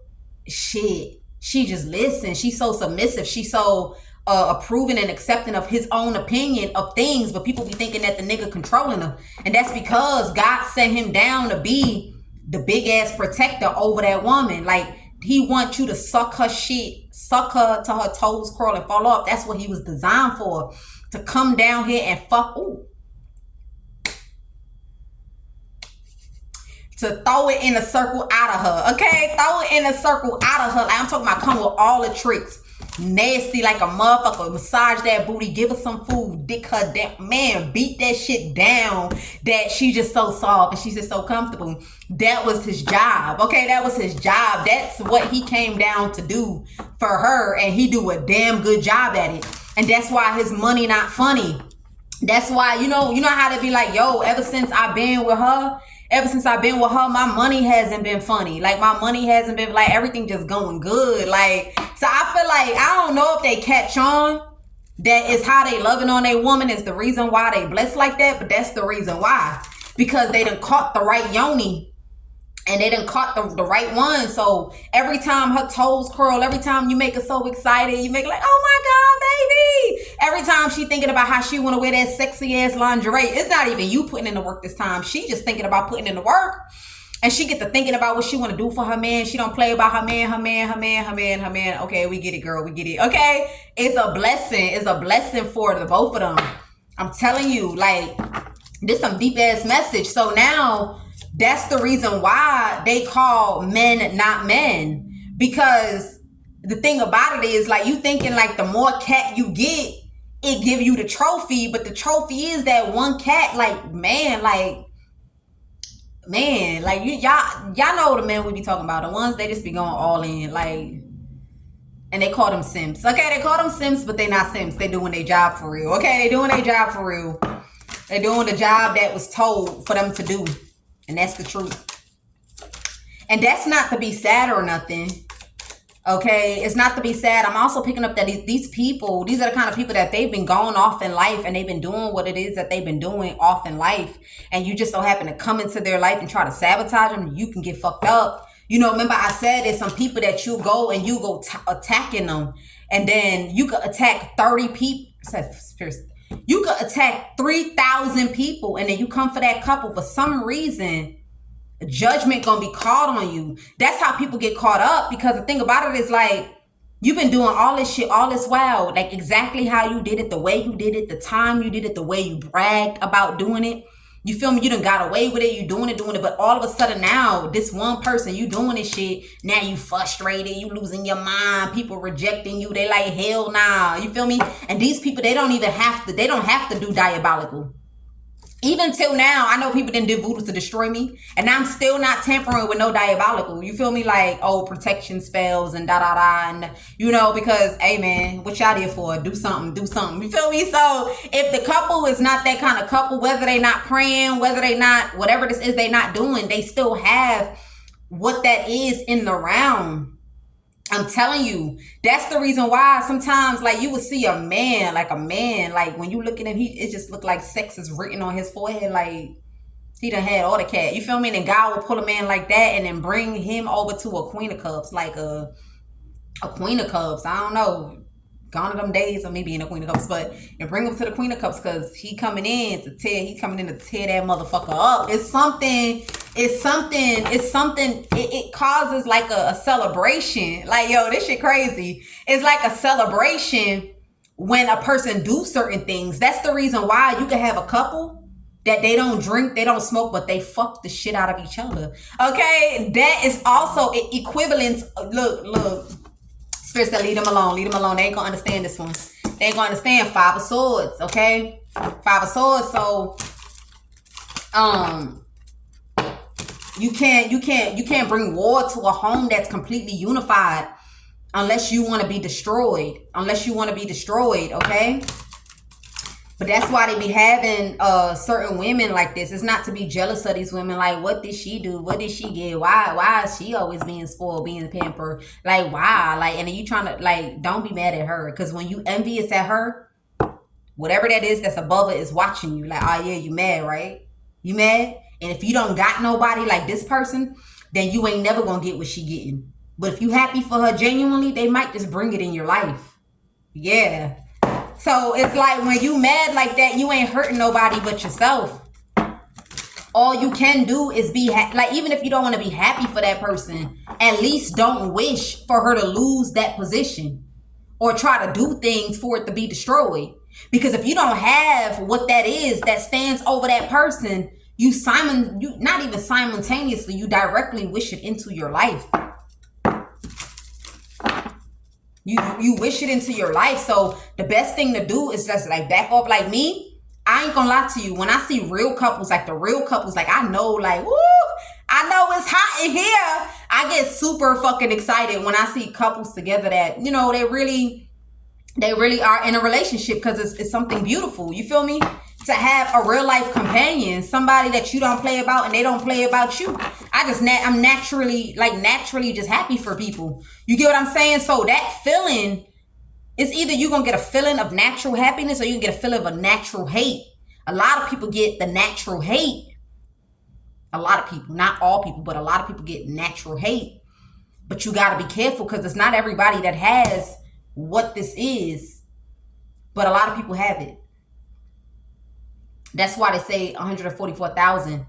Speaker 1: shit, she just listens. She's so submissive. She's so approving and accepting of his own opinion of things. But people be thinking that the nigga controlling her. And that's because God set him down to be the big ass protector over that woman. Like, he wants you to suck her shit, suck her till her toes curl and fall off. That's what he was designed for. To come down here and fuck. Ooh. To throw it in a circle out of her. Okay? Throw it in a circle out of her. Like, I'm talking about come with all the tricks. Nasty like a motherfucker. Massage that booty. Give her some food. Dick her down. Man, beat that shit down. That she's just so soft and she's just so comfortable. That was his job. Okay, that was his job. That's what he came down to do for her. And he do a damn good job at it. And that's why his money not funny. That's why, you know how they be like, yo, ever since I've been with her, my money hasn't been funny. Like, my money hasn't been, like, everything just going good. Like, so I feel like, I don't know if they catch on that is how they loving on their woman is the reason why they blessed like that, but that's the reason why. Because they done caught the right yoni. And they done caught the right one. So every time her toes curl, every time you make her so excited, you make like, oh my God, Every time she thinking about how she want to wear that sexy ass lingerie, it's not even you putting in the work this time. She just thinking about putting in the work. And she get to thinking about what she want to do for her man. She don't play about her man, her man, her man, her man, her man. Okay, we get it, girl. We get it. Okay? It's a blessing. It's a blessing for the both of them. I'm telling you, like, this some deep ass message. So now that's the reason why they call men not men. Because the thing about it is, like, you thinking like the more cat you get, it give you the trophy. But the trophy is that one cat. Like, man, y'all know the men we be talking about. The ones they just be going all in, like, and they call them simps. Okay, they call them simps, but they not simps. They doing their job for real. Okay, they doing their job for real. They doing the job that was told for them to do. And that's the truth. And that's not to be sad or nothing. Okay, it's not to be sad. I'm also picking up that these people, these are the kind of people that they've been going off in life, and they've been doing what it is that they've been doing off in life. And you just so happen to come into their life and try to sabotage them. You can get fucked up. You know, remember I said there's some people that you go and you go attacking them. And then you could attack 30 people. You could attack 3,000 people. And then you come for that couple for some reason. Judgment gonna be called on you. That's how people get caught up, because the thing about it is, like, you've been doing all this shit all this while, like exactly how you did it, the way you did it, the time you did it, the way you bragged about doing it. You feel me? You done got away with it. You doing it, but all of a sudden now, this one person, you doing this shit. Now you frustrated. You losing your mind. People rejecting you. They like, hell nah. You feel me? And these people, they don't have to do diabolical. Even till now, I know people didn't do voodoo to destroy me. And I'm still not tampering with no diabolical. You feel me? Like, oh, protection spells and da-da-da. And, you know, because, hey, man, what y'all there for? Do something. You feel me? So if the couple is not that kind of couple, whether they not praying, whether they not, whatever this is they not doing, they still have what that is in the realm. I'm telling you, that's the reason why sometimes, like, you will see a man, like when you look at him, it just look like sex is written on his forehead, like he done had all the cat. You feel me? And then God will pull a man like that and then bring him over to a queen of cups, like a queen of cups. I don't know, gone to them days of me being a queen of cups, but and bring him to the queen of cups, because he coming in to tear that motherfucker up. It's something. It causes like a celebration. Like, yo, this shit crazy. It's like a celebration when a person do certain things. That's the reason why you can have a couple that they don't drink, they don't smoke, but they fuck the shit out of each other. Okay, that is also equivalent. Look. Spirits that leave them alone. They ain't gonna understand this one. They ain't gonna understand Five of Swords. Okay, Five of Swords. So, you can't bring war to a home that's completely unified unless you want to be destroyed. Okay. But that's why they be having certain women like this. It's not to be jealous of these women. Like, what did she do? What did she get? Why is she always being spoiled, being pampered? Like, why? Like, and then you trying to, like, don't be mad at her. Because when you envious at her, whatever that is that's above her is watching you. Like, oh yeah, you mad, right? You mad? And if you don't got nobody like this person, then you ain't never gonna get what she getting. But if you happy for her genuinely, they might just bring it in your life. Yeah. So it's like when you mad like that, you ain't hurting nobody but yourself. All you can do is be like, even if you don't want to be happy for that person, at least don't wish for her to lose that position or try to do things for it to be destroyed. Because if you don't have what that is that stands over that person, you not even simultaneously, you directly wish it into your life. You wish it into your life. So the best thing to do is just like back off. Like me, I ain't gonna lie to you. When I see real couples, like the real couples, like I know, like, woo, I know it's hot in here. I get super fucking excited when I see couples together that, you know, they really are in a relationship, because it's something beautiful. You feel me? To have a real life companion, somebody that you don't play about and they don't play about you. I'm naturally just happy for people. You get what I'm saying? So that feeling is either you're going to get a feeling of natural happiness or you can get a feeling of a natural hate. A lot of people get the natural hate. A lot of people, not all people, but a lot of people get natural hate. But you got to be careful, because it's not everybody that has what this is. but a lot of people have it. That's why they say 144,000,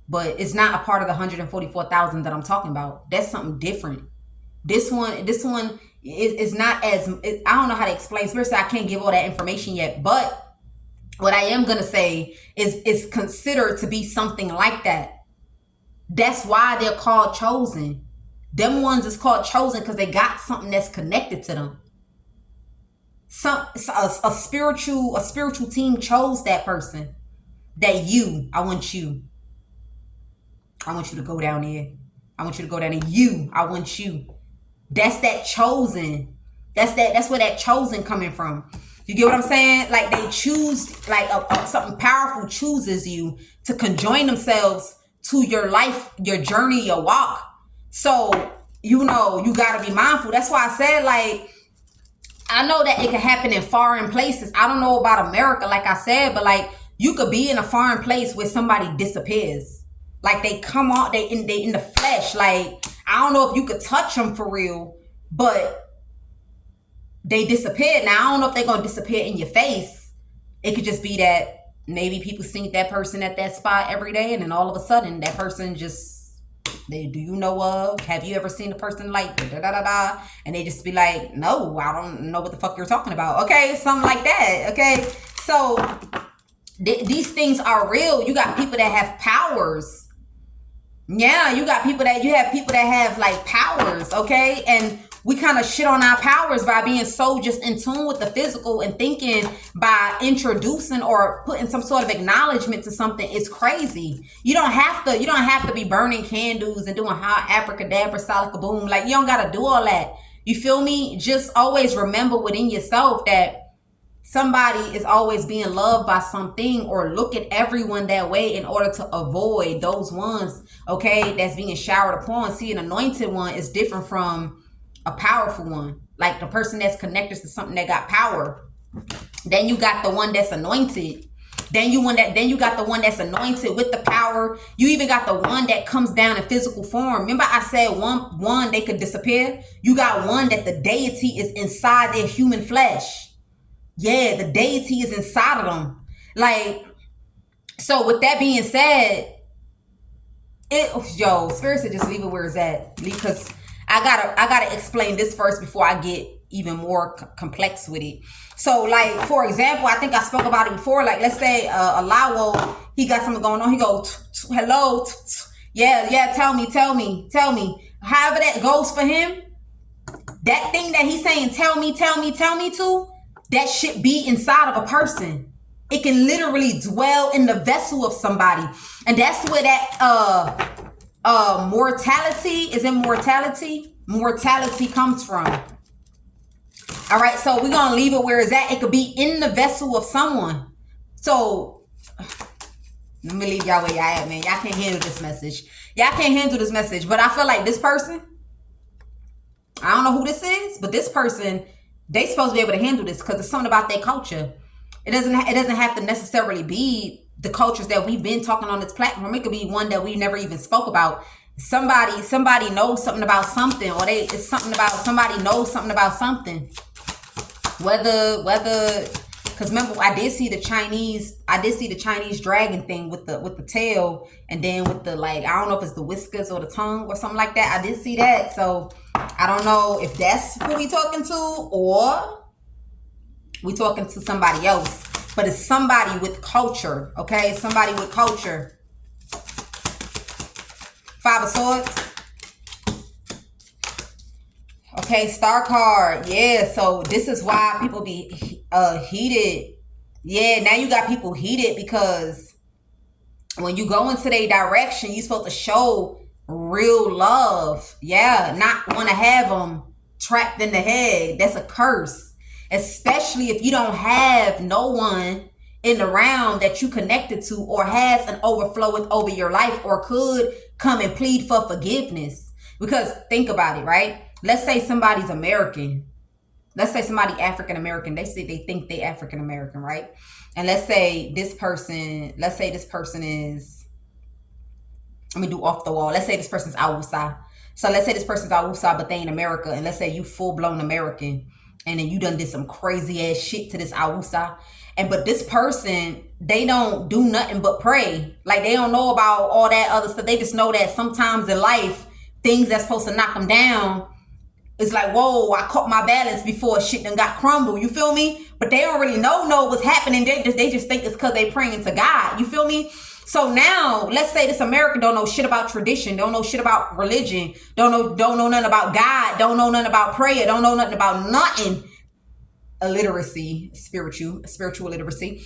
Speaker 1: but it's not a part of the 144,000 that I'm talking about. That's something different. This one is not as, I don't know how to explain. Especially, I can't give all that information yet, but what I am gonna say is considered to be something like that. That's why they're called chosen. Them ones is called chosen because they got something that's connected to them. A spiritual team chose that person. That I want you to go down there. I want you to go down there. I want you. That's that chosen. That's where that chosen coming from. You get what I'm saying? Like they choose, like something powerful chooses you to conjoin themselves to your life, your journey, your walk. So, you got to be mindful. That's why I said, like, I know that it can happen in foreign places. I don't know about America, like I said, but like you could be in a foreign place where somebody disappears. Like they come on, they in the flesh. Like I don't know if you could touch them for real, but they disappeared. Now I don't know if they're gonna disappear in your face. It could just be that maybe people see that person at that spot every day, and then all of a sudden that person just, do you know of? Have you ever seen a person like da da da da? And they just be like, no, I don't know what the fuck you're talking about. Okay, something like that. Okay, so these things are real. You got people that have powers. Yeah, you have people that have like powers. Okay, and we kind of shit on our powers by being so just in tune with the physical and thinking by introducing or putting some sort of acknowledgement to something is crazy. You don't have to be burning candles and doing hot abracadabra, salakaboom. Like you don't got to do all that. You feel me? Just always remember within yourself that somebody is always being loved by something, or look at everyone that way in order to avoid those ones, okay, that's being showered upon. See, an anointed one is different from a powerful one, like the person that's connected to something that got power. Then you got the one that's anointed. Then you got the one that's anointed with the power. You even got the one that comes down in physical form. Remember I said one they could disappear? You got one that the deity is inside their human flesh. Yeah, the deity is inside of them. Like, so with that being said, Spirit said just leave it where it's at, because I gotta explain this first before I get even more complex with it. So, like, for example, I think I spoke about it before. Like, let's say Alawo, he got something going on. He go, hello, yeah, tell me. However that goes for him, that thing that he's saying, tell me to, that should be inside of a person. It can literally dwell in the vessel of somebody. And that's where that mortality comes from. All right, so we're gonna leave it where it's at. It could be in the vessel of someone. So let me leave y'all where y'all at, man. Y'all can't handle this message. But I feel like this person, I don't know who this is, but this person, they supposed to be able to handle this because it's something about their culture. It doesn't have to necessarily be the cultures that we've been talking on this platform. It could be one that we never even spoke about. Somebody knows something about something, or somebody knows something about something. Whether because remember I did see the Chinese dragon thing with the tail, and then with the, like, I don't know if it's the whiskers or the tongue or something like that. I did see that. So I don't know if that's who we talking to, or we talking to somebody else. But it's somebody with culture, okay? Somebody with culture. Five of Swords. Okay, Star card. Yeah, so this is why people be heated. Yeah, now you got people heated because when you go into their direction, you're supposed to show real love. Yeah, not want to have them trapped in the head. That's a curse. Especially if you don't have no one in the realm that you connected to, or has an overflow with over your life, or could come and plead for forgiveness. Because think about it, right? Let's say somebody's American. Let's say somebody African American. They think they African American, right? And let's say this person is, let me do off the wall. Let's say this person's Awusa. So let's say this person's Awusa, but they in America. And let's say you full blown American. and then you done did some crazy ass shit to this awusa. And but this person, they don't do nothing but pray. Like, they don't know about all that other stuff. They just know that sometimes in life, things that's supposed to knock them down, it's like, whoa, I caught my balance before shit done got crumbled. You feel me? But they don't really know what's happening. They just think it's because they praying to God. You feel me? So now, let's say this American don't know shit about tradition, don't know shit about religion, don't know nothing about God, don't know nothing about prayer, don't know nothing about nothing. Illiteracy, spiritual literacy.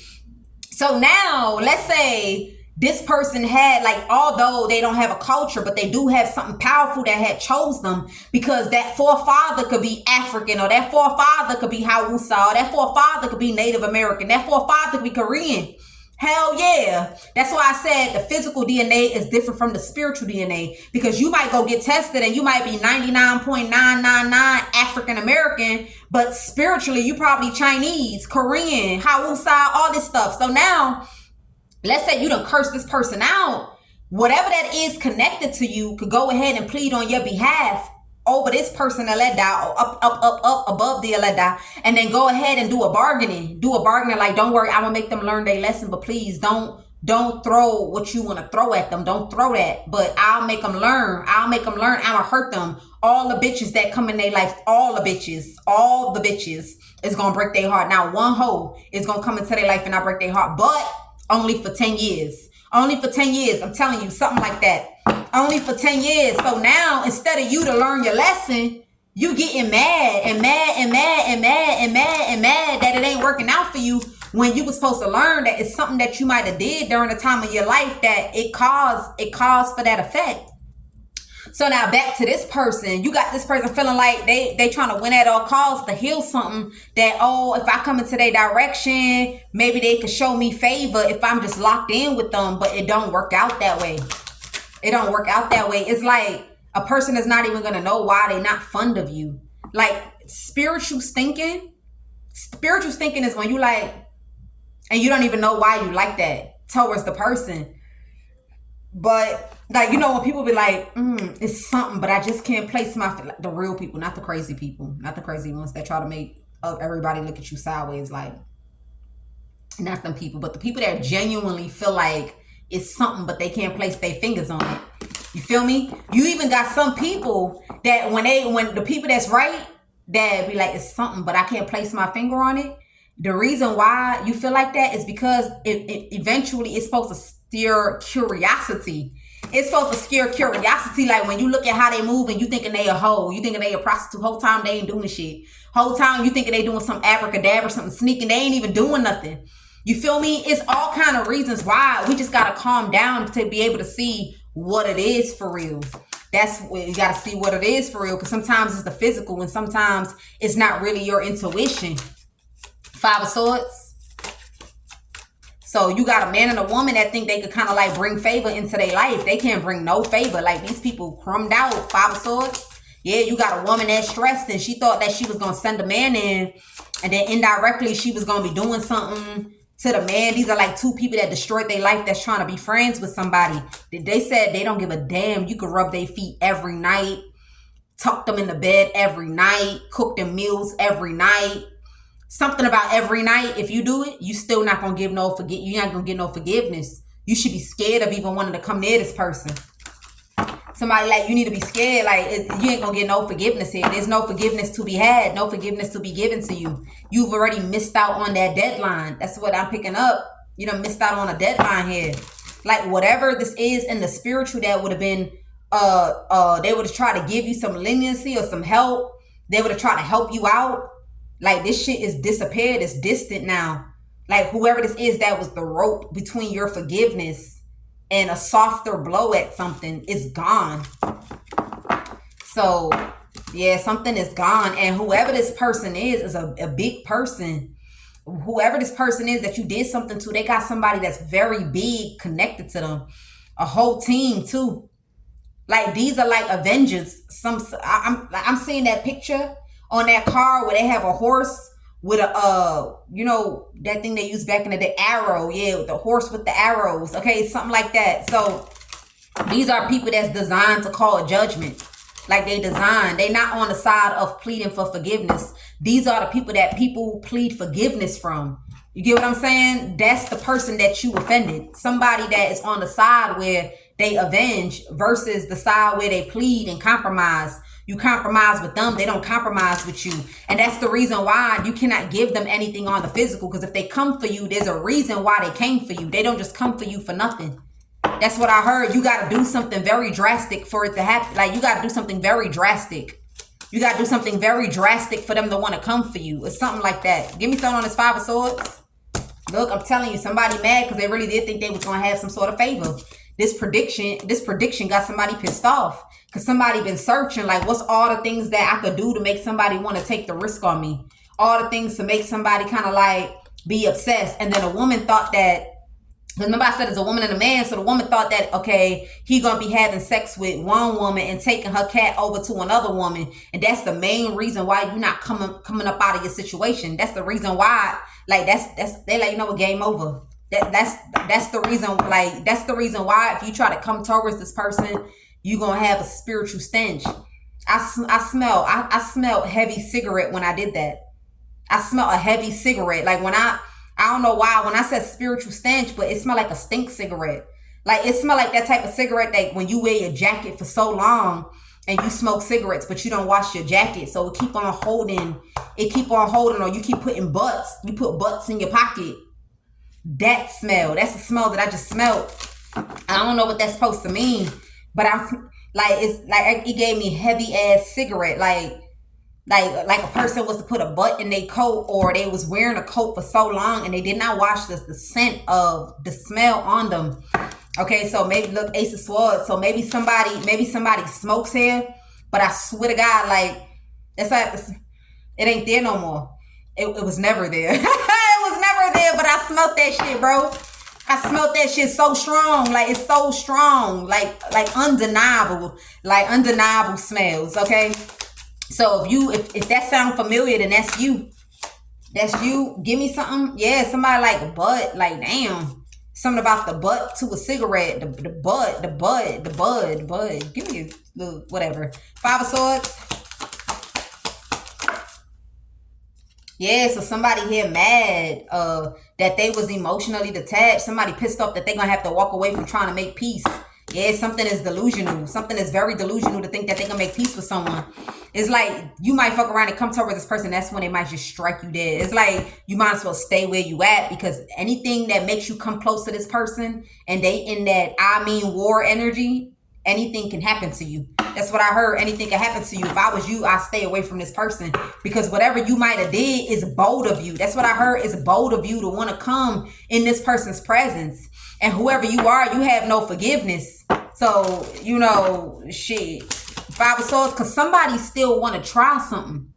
Speaker 1: So now, let's say this person had, like, although they don't have a culture, but they do have something powerful that had chose them, because that forefather could be African, or that forefather could be Hausa, or that forefather could be Native American, that forefather could be Korean. Hell yeah. That's why I said the physical DNA is different from the spiritual DNA, because you might go get tested and you might be 99.999 African American, but spiritually you probably Chinese, Korean, Hausa, all this stuff. So now, let's say you done cursed this person out. Whatever that is connected to you could go ahead and plead on your behalf over this person, Eleda, up above the Eleda, and then go ahead and do a bargaining. Like, don't worry, I'm gonna make them learn their lesson, but please don't throw what you want to throw at them. Don't throw that, but I'll make them learn. I'm gonna hurt them. All the bitches that come in their life, all the bitches is gonna break their heart. Now, one hoe is gonna come into their life and not break their heart, but only for 10 years. Only for 10 years. I'm telling you, something like that. Only for 10 years. So now, instead of you to learn your lesson, you getting mad that it ain't working out for you, when you was supposed to learn that it's something that you might have did during the time of your life that it caused for that effect. So now back to this person. You got this person feeling like they trying to win at all costs to heal something that, oh, if I come into their direction, maybe they could show me favor if I'm just locked in with them. But it don't work out that way. It's like a person is not even going to know why they're not fond of you. Like, spiritual thinking is when you like, and you don't even know why you like that towards the person. But, like, you know, when people be like, it's something, but I just can't place my, the real people, not the crazy people, not the crazy ones that try to make everybody look at you sideways, like, not them people, but the people that genuinely feel like it's something, but they can't place their fingers on it. You feel me? You even got some people that when the people that's right, that be like, it's something, but I can't place my finger on it. The reason why you feel like that is because it eventually it's supposed to steer curiosity. It's supposed to scare curiosity. Like, when you look at how they move and you thinking they a hoe, you thinking they a prostitute, whole time they ain't doing shit. Whole time you thinking they doing some abracadabra, something sneaking, they ain't even doing nothing. You feel me? It's all kind of reasons why. We just gotta calm down to be able to see what it is for real. That's what you gotta see, what it is for real. Because sometimes it's the physical and sometimes it's not really your intuition. 5 of Swords. So you got a man and a woman that think they could kind of like bring favor into their life. They can't bring no favor. Like, these people crumbed out. 5 of Swords. Yeah, you got a woman that's stressed and she thought that she was going to send a man in, and then indirectly she was going to be doing something to the man. These are like two people that destroyed their life that's trying to be friends with somebody. They said they don't give a damn. You could rub their feet every night, tuck them in the bed every night, cook them meals every night. Something about every night. If you do it, you still not gonna give you're not gonna get no forgiveness. You should be scared of even wanting to come near this person. Somebody like, you need to be scared. Like, you ain't gonna get no forgiveness here. There's no forgiveness to be had, no forgiveness to be given to you. You've already missed out on that deadline. That's what I'm picking up. You done missed out on a deadline here. Like, whatever this is in the spiritual that would have been, they would have tried to give you some leniency or some help. They would have tried to help you out. Like, this shit is disappeared. It's distant now. Like, whoever this is, that was the rope between your forgiveness and a softer blow at something is gone. So, yeah, something is gone. And whoever this person is a big person. Whoever this person is that you did something to, they got somebody that's very big connected to them. A whole team, too. Like, these are like Avengers. I'm seeing that picture on that car where they have a horse with a, you know, that thing they used back in the day, arrow. Yeah, with the horse with the arrows. Okay, something like that. So these are people that's designed to call a judgment. Like they designed. They not on the side of pleading for forgiveness. These are the people that people plead forgiveness from. You get what I'm saying? That's the person that you offended. Somebody that is on the side where they avenge versus the side where they plead and compromise. You compromise with them, they don't compromise with you. And that's the reason why you cannot give them anything on the physical. Because if they come for you, there's a reason why they came for you. They don't just come for you for nothing. That's what I heard. You got to do something very drastic for it to happen. Like, you got to do something very drastic. You got to do something very drastic for them to want to come for you. Or something like that. Give me something on this Five of Swords. Look, I'm telling you, somebody mad because they really did think they was going to have some sort of favor. This prediction got somebody pissed off. Because somebody been searching, like, what's all the things that I could do to make somebody want to take the risk on me? All the things to make somebody kind of like be obsessed. And then a woman thought that, because remember I said it's a woman and a man, so the woman thought that, okay, he gonna be having sex with one woman and taking her cat over to another woman, and that's the main reason why you're not coming up out of your situation. That's the reason why, like, they like, you know what, game over. That's the reason, like, that's the reason why if you try to come towards this person, you gonna have a spiritual stench. I smelled heavy cigarette when I did that. I smelled a heavy cigarette, like when I don't know why, when I said spiritual stench, but it smelled like a stink cigarette. Like, it smelled like that type of cigarette that when you wear your jacket for so long and you smoke cigarettes, but you don't wash your jacket. So it keep on holding, or you keep putting butts. You put butts in your pocket. That smell, that's the smell that I just smelled. I don't know what that's supposed to mean, but I'm like, it's like, it gave me heavy ass cigarette. Like a person was to put a butt in their coat, or they was wearing a coat for so long and they did not wash the scent of the smell on them. Okay, so maybe, look, Ace of Swords. So maybe somebody smokes here, but I swear to God, like, it's like, it ain't there no more. It was never there. It was never there, but I smelt that shit, bro. I smelt that shit so strong. Like, it's so strong. Like undeniable smells, okay? So if that sounds familiar, then that's you. That's you. Give me something. Yeah, somebody like a butt. Like, damn. Something about the butt to a cigarette. The bud. Give me the whatever. Five of Swords. Yeah, so somebody here mad that they was emotionally detached. Somebody pissed off that they're going to have to walk away from trying to make peace. Yeah, something is delusional. Something is very delusional to think that they can make peace with someone. It's like you might fuck around and come towards this person. That's when they might just strike you dead. It's like you might as well stay where you at, because anything that makes you come close to this person and they in that war energy, anything can happen to you. That's what I heard. Anything can happen to you. If I was you, I'd stay away from this person, because whatever you might have did is bold of you. That's what I heard. Is bold of you to want to come in this person's presence. And whoever you are, you have no forgiveness. So, you know, shit. Five of Swords, because somebody still want to try something.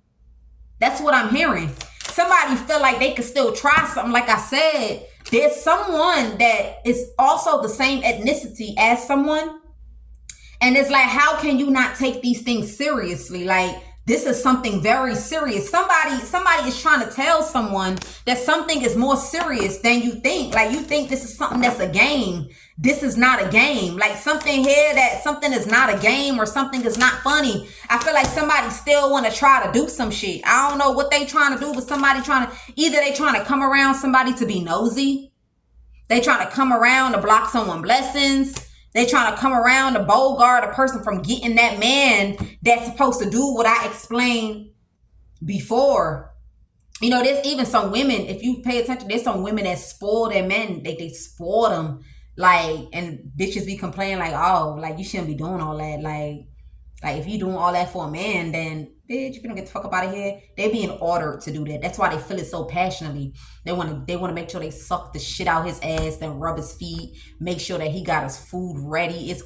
Speaker 1: That's what I'm hearing. Somebody feel like they could still try something. Like I said, there's someone that is also the same ethnicity as someone. And it's like, how can you not take these things seriously? Like, this is something very serious. Somebody is trying to tell someone that something is more serious than you think. Like, you think this is something that's a game. This is not a game. Like, something here that something is not a game or something is not funny. I feel like somebody still want to try to do some shit. I don't know what they trying to do, but somebody either they trying to come around somebody to be nosy. They trying to come around to block someone's blessings. They trying to come around to bogart a person from getting that man that's supposed to do what I explained before. You know, there's even some women, if you pay attention, there's some women that spoil their men. They spoil them. Like, and bitches be complaining like, oh, like, you shouldn't be doing all that. Like if you doing all that for a man, then bitch, if you don't get the fuck up out of here, they being ordered to do that. That's why they feel it so passionately. They want to make sure they suck the shit out his ass, then rub his feet, make sure that he got his food ready. It's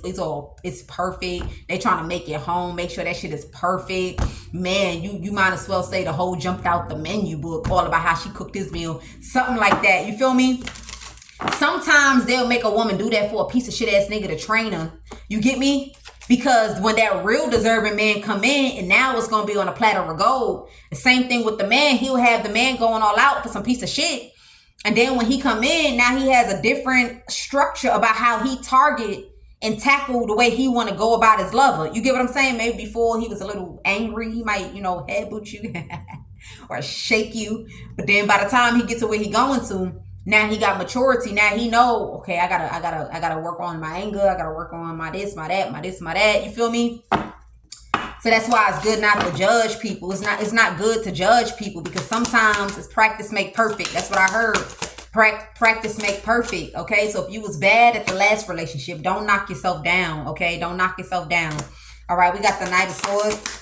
Speaker 1: perfect. They trying to make it home, make sure that shit is perfect. Man, you might as well say the whole jumped out the menu book, all about how she cooked this meal, something like that. You feel me? Sometimes they'll make a woman do that for a piece of shit ass nigga to train her. You get me? Because when that real deserving man come in, and now it's going to be on a platter of gold. The same thing with the man. He'll have the man going all out for some piece of shit. And then when he come in, now he has a different structure about how he target and tackle the way he want to go about his lover. You get what I'm saying? Maybe before he was a little angry, he might, headbutt you or shake you. But then by the time he gets to where he going to, now he got maturity. Now he know, okay, I gotta work on my anger. I gotta work on my this, my that, my this, my that. You feel me? So that's why it's good not to judge people. It's not good to judge people, because sometimes it's practice make perfect. That's what I heard. Practice make perfect. Okay, so if you was bad at the last relationship, don't knock yourself down. Okay, don't knock yourself down. All right, we got the Knight of Swords.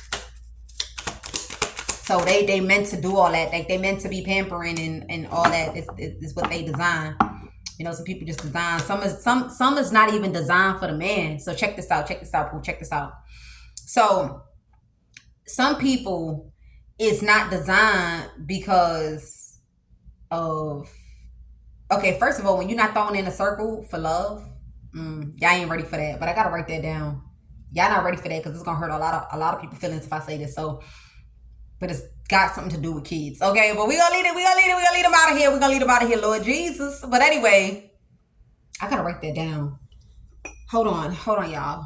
Speaker 1: So they meant to do all that. Like, they meant to be pampering and all that. Is what they design. Some people just design. Some is not even designed for the man. So check this out. Check this out, Pooh. Check this out. So some people, it's not designed because of, okay, first of all, when you're not thrown in a circle for love, y'all ain't ready for that. But I gotta write that down. Y'all not ready for that, because it's gonna hurt a lot of people's feelings if I say this. So, but it's got something to do with kids. Okay, but we're gonna lead them out of here. We're gonna lead them out of here, Lord Jesus. But anyway, I gotta write that down. Hold on, y'all.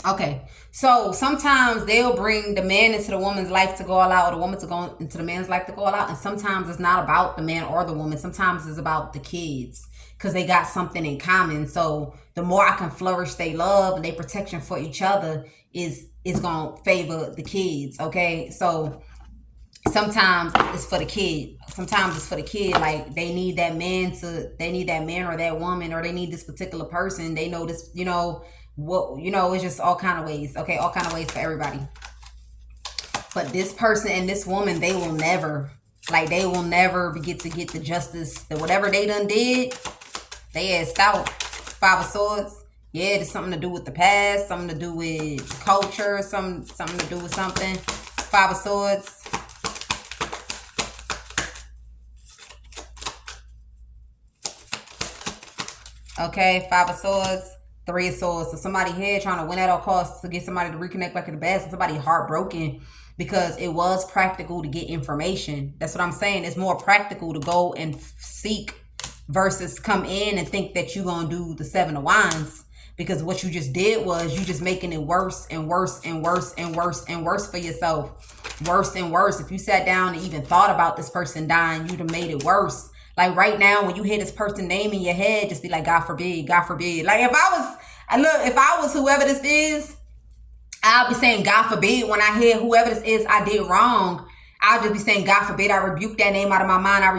Speaker 1: Okay, so sometimes they'll bring the man into the woman's life to go all out, or the woman to go into the man's life to go all out. And sometimes it's not about the man or the woman. Sometimes it's about the kids, because they got something in common. So the more I can flourish their love and their protection for each other is going to favor the kids. Okay, so sometimes it's for the kid. Sometimes it's for the kid. Like, they need that man or that woman, or they need this particular person. They know this, it's just all kind of ways. Okay, all kind of ways for everybody. But this person and this woman, they will never get the justice that whatever they done did, they asked out. Five of Swords. Yeah, it's something to do with the past, something to do with culture, something to do with something. Five of Swords. Okay, Five of Swords. Three of Swords. So somebody here trying to win at all costs to get somebody to reconnect back to the past, and somebody heartbroken because it was practical to get information. That's what I'm saying. It's more practical to go and seek versus come in and think that you're going to do the Seven of Wands, because what you just did was you just making it worse and worse and worse and worse and worse for yourself. Worse and worse. If you sat down and even thought about this person dying, you'd have made it worse. Like, right now, when you hear this person's name in your head, just be like, God forbid, God forbid. Like, if I was whoever this is, I'll be saying, God forbid. When I hear whoever this is I did wrong, I'll just be saying, God forbid. I rebuke that name out of my mind. I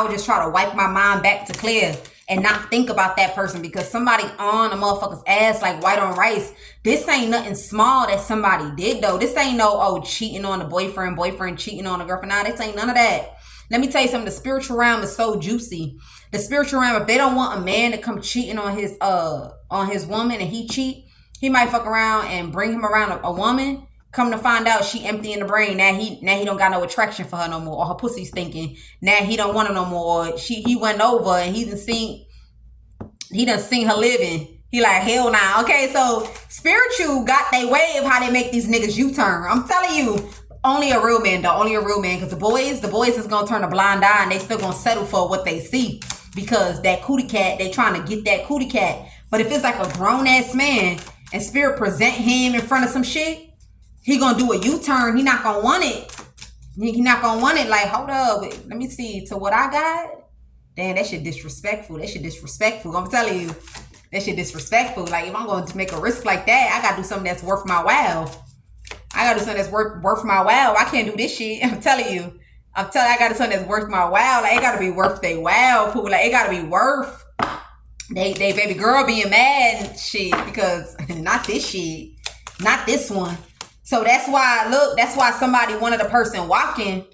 Speaker 1: would just try to wipe my mind back to clear and not think about that person, because somebody on a motherfucker's ass like white on rice. This ain't nothing small that somebody did, though. This ain't no, cheating on the boyfriend cheating on the girlfriend. Nah, this ain't none of that. Let me tell you something. The spiritual realm is so juicy. The spiritual realm, if they don't want a man to come cheating on his woman and he cheat, he might fuck around and bring him around a woman. Come to find out, she empty in the brain. Now he don't got no attraction for her no more, or her pussy's thinking. Now he don't want her no more. Or he went over and he done seen her living. He like, hell nah. Okay, so spiritual got their way of how they make these niggas U-turn. I'm telling you. Only a real man, though. Only a real man. Because the boys is going to turn a blind eye, and they still going to settle for what they see. Because that cootie cat, they trying to get that cootie cat. But if it's like a grown-ass man and spirit present him in front of some shit, he going to do a U-turn. He not going to want it. He not going to want it. Like, hold up. Let me see. To what I got? Damn, that shit disrespectful. I'm telling you. That shit disrespectful. Like, if I'm going to make a risk like that, I got to do something that's worth my while. I gotta do something that's worth my while. I can't do this shit. I'm telling you. I gotta do something that's worth my while. Like, it gotta be worth their while, people. Like, it gotta be worth they baby girl being mad and shit, because not this shit. Not this one. So that's why somebody wanted a person walking.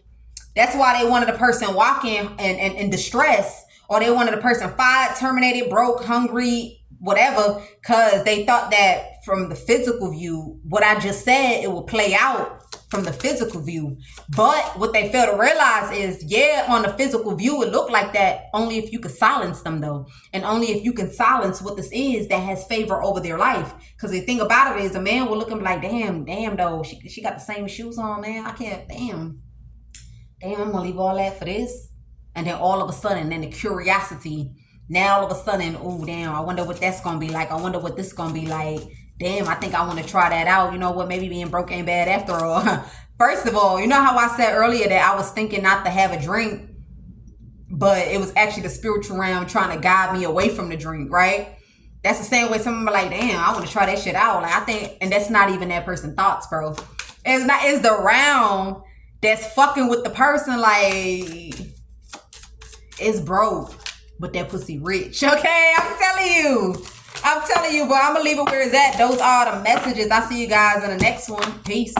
Speaker 1: That's why they wanted a person walking and in distress. Or they wanted a person fired, terminated, broke, hungry, whatever, because they thought that from the physical view, what I just said, it will play out from the physical view. But what they fail to realize is, yeah, on the physical view, it looked like that only if you could silence them, though. And only if you can silence what this is that has favor over their life. Because the thing about it is, a man will look and be like, damn, though, she got the same shoes on, man. I can't, damn, I'm going to leave all that for this. And then all of a sudden, then the curiosity Now all of a sudden, oh damn, I wonder what that's gonna be like. I wonder what this is gonna be like. Damn, I think I want to try that out. You know what? Maybe being broke ain't bad after all. First of all, you know how I said earlier that I was thinking not to have a drink, but it was actually the spiritual realm trying to guide me away from the drink, right? That's the same way someone be like, damn, I want to try that shit out. Like I think, and that's not even that person's thoughts, bro. It's the realm that's fucking with the person. Like it's broke, but that pussy rich. Okay, I'm telling you, but I'm gonna leave it where it's at. Those are the messages. I'll see you guys in the next one. Peace.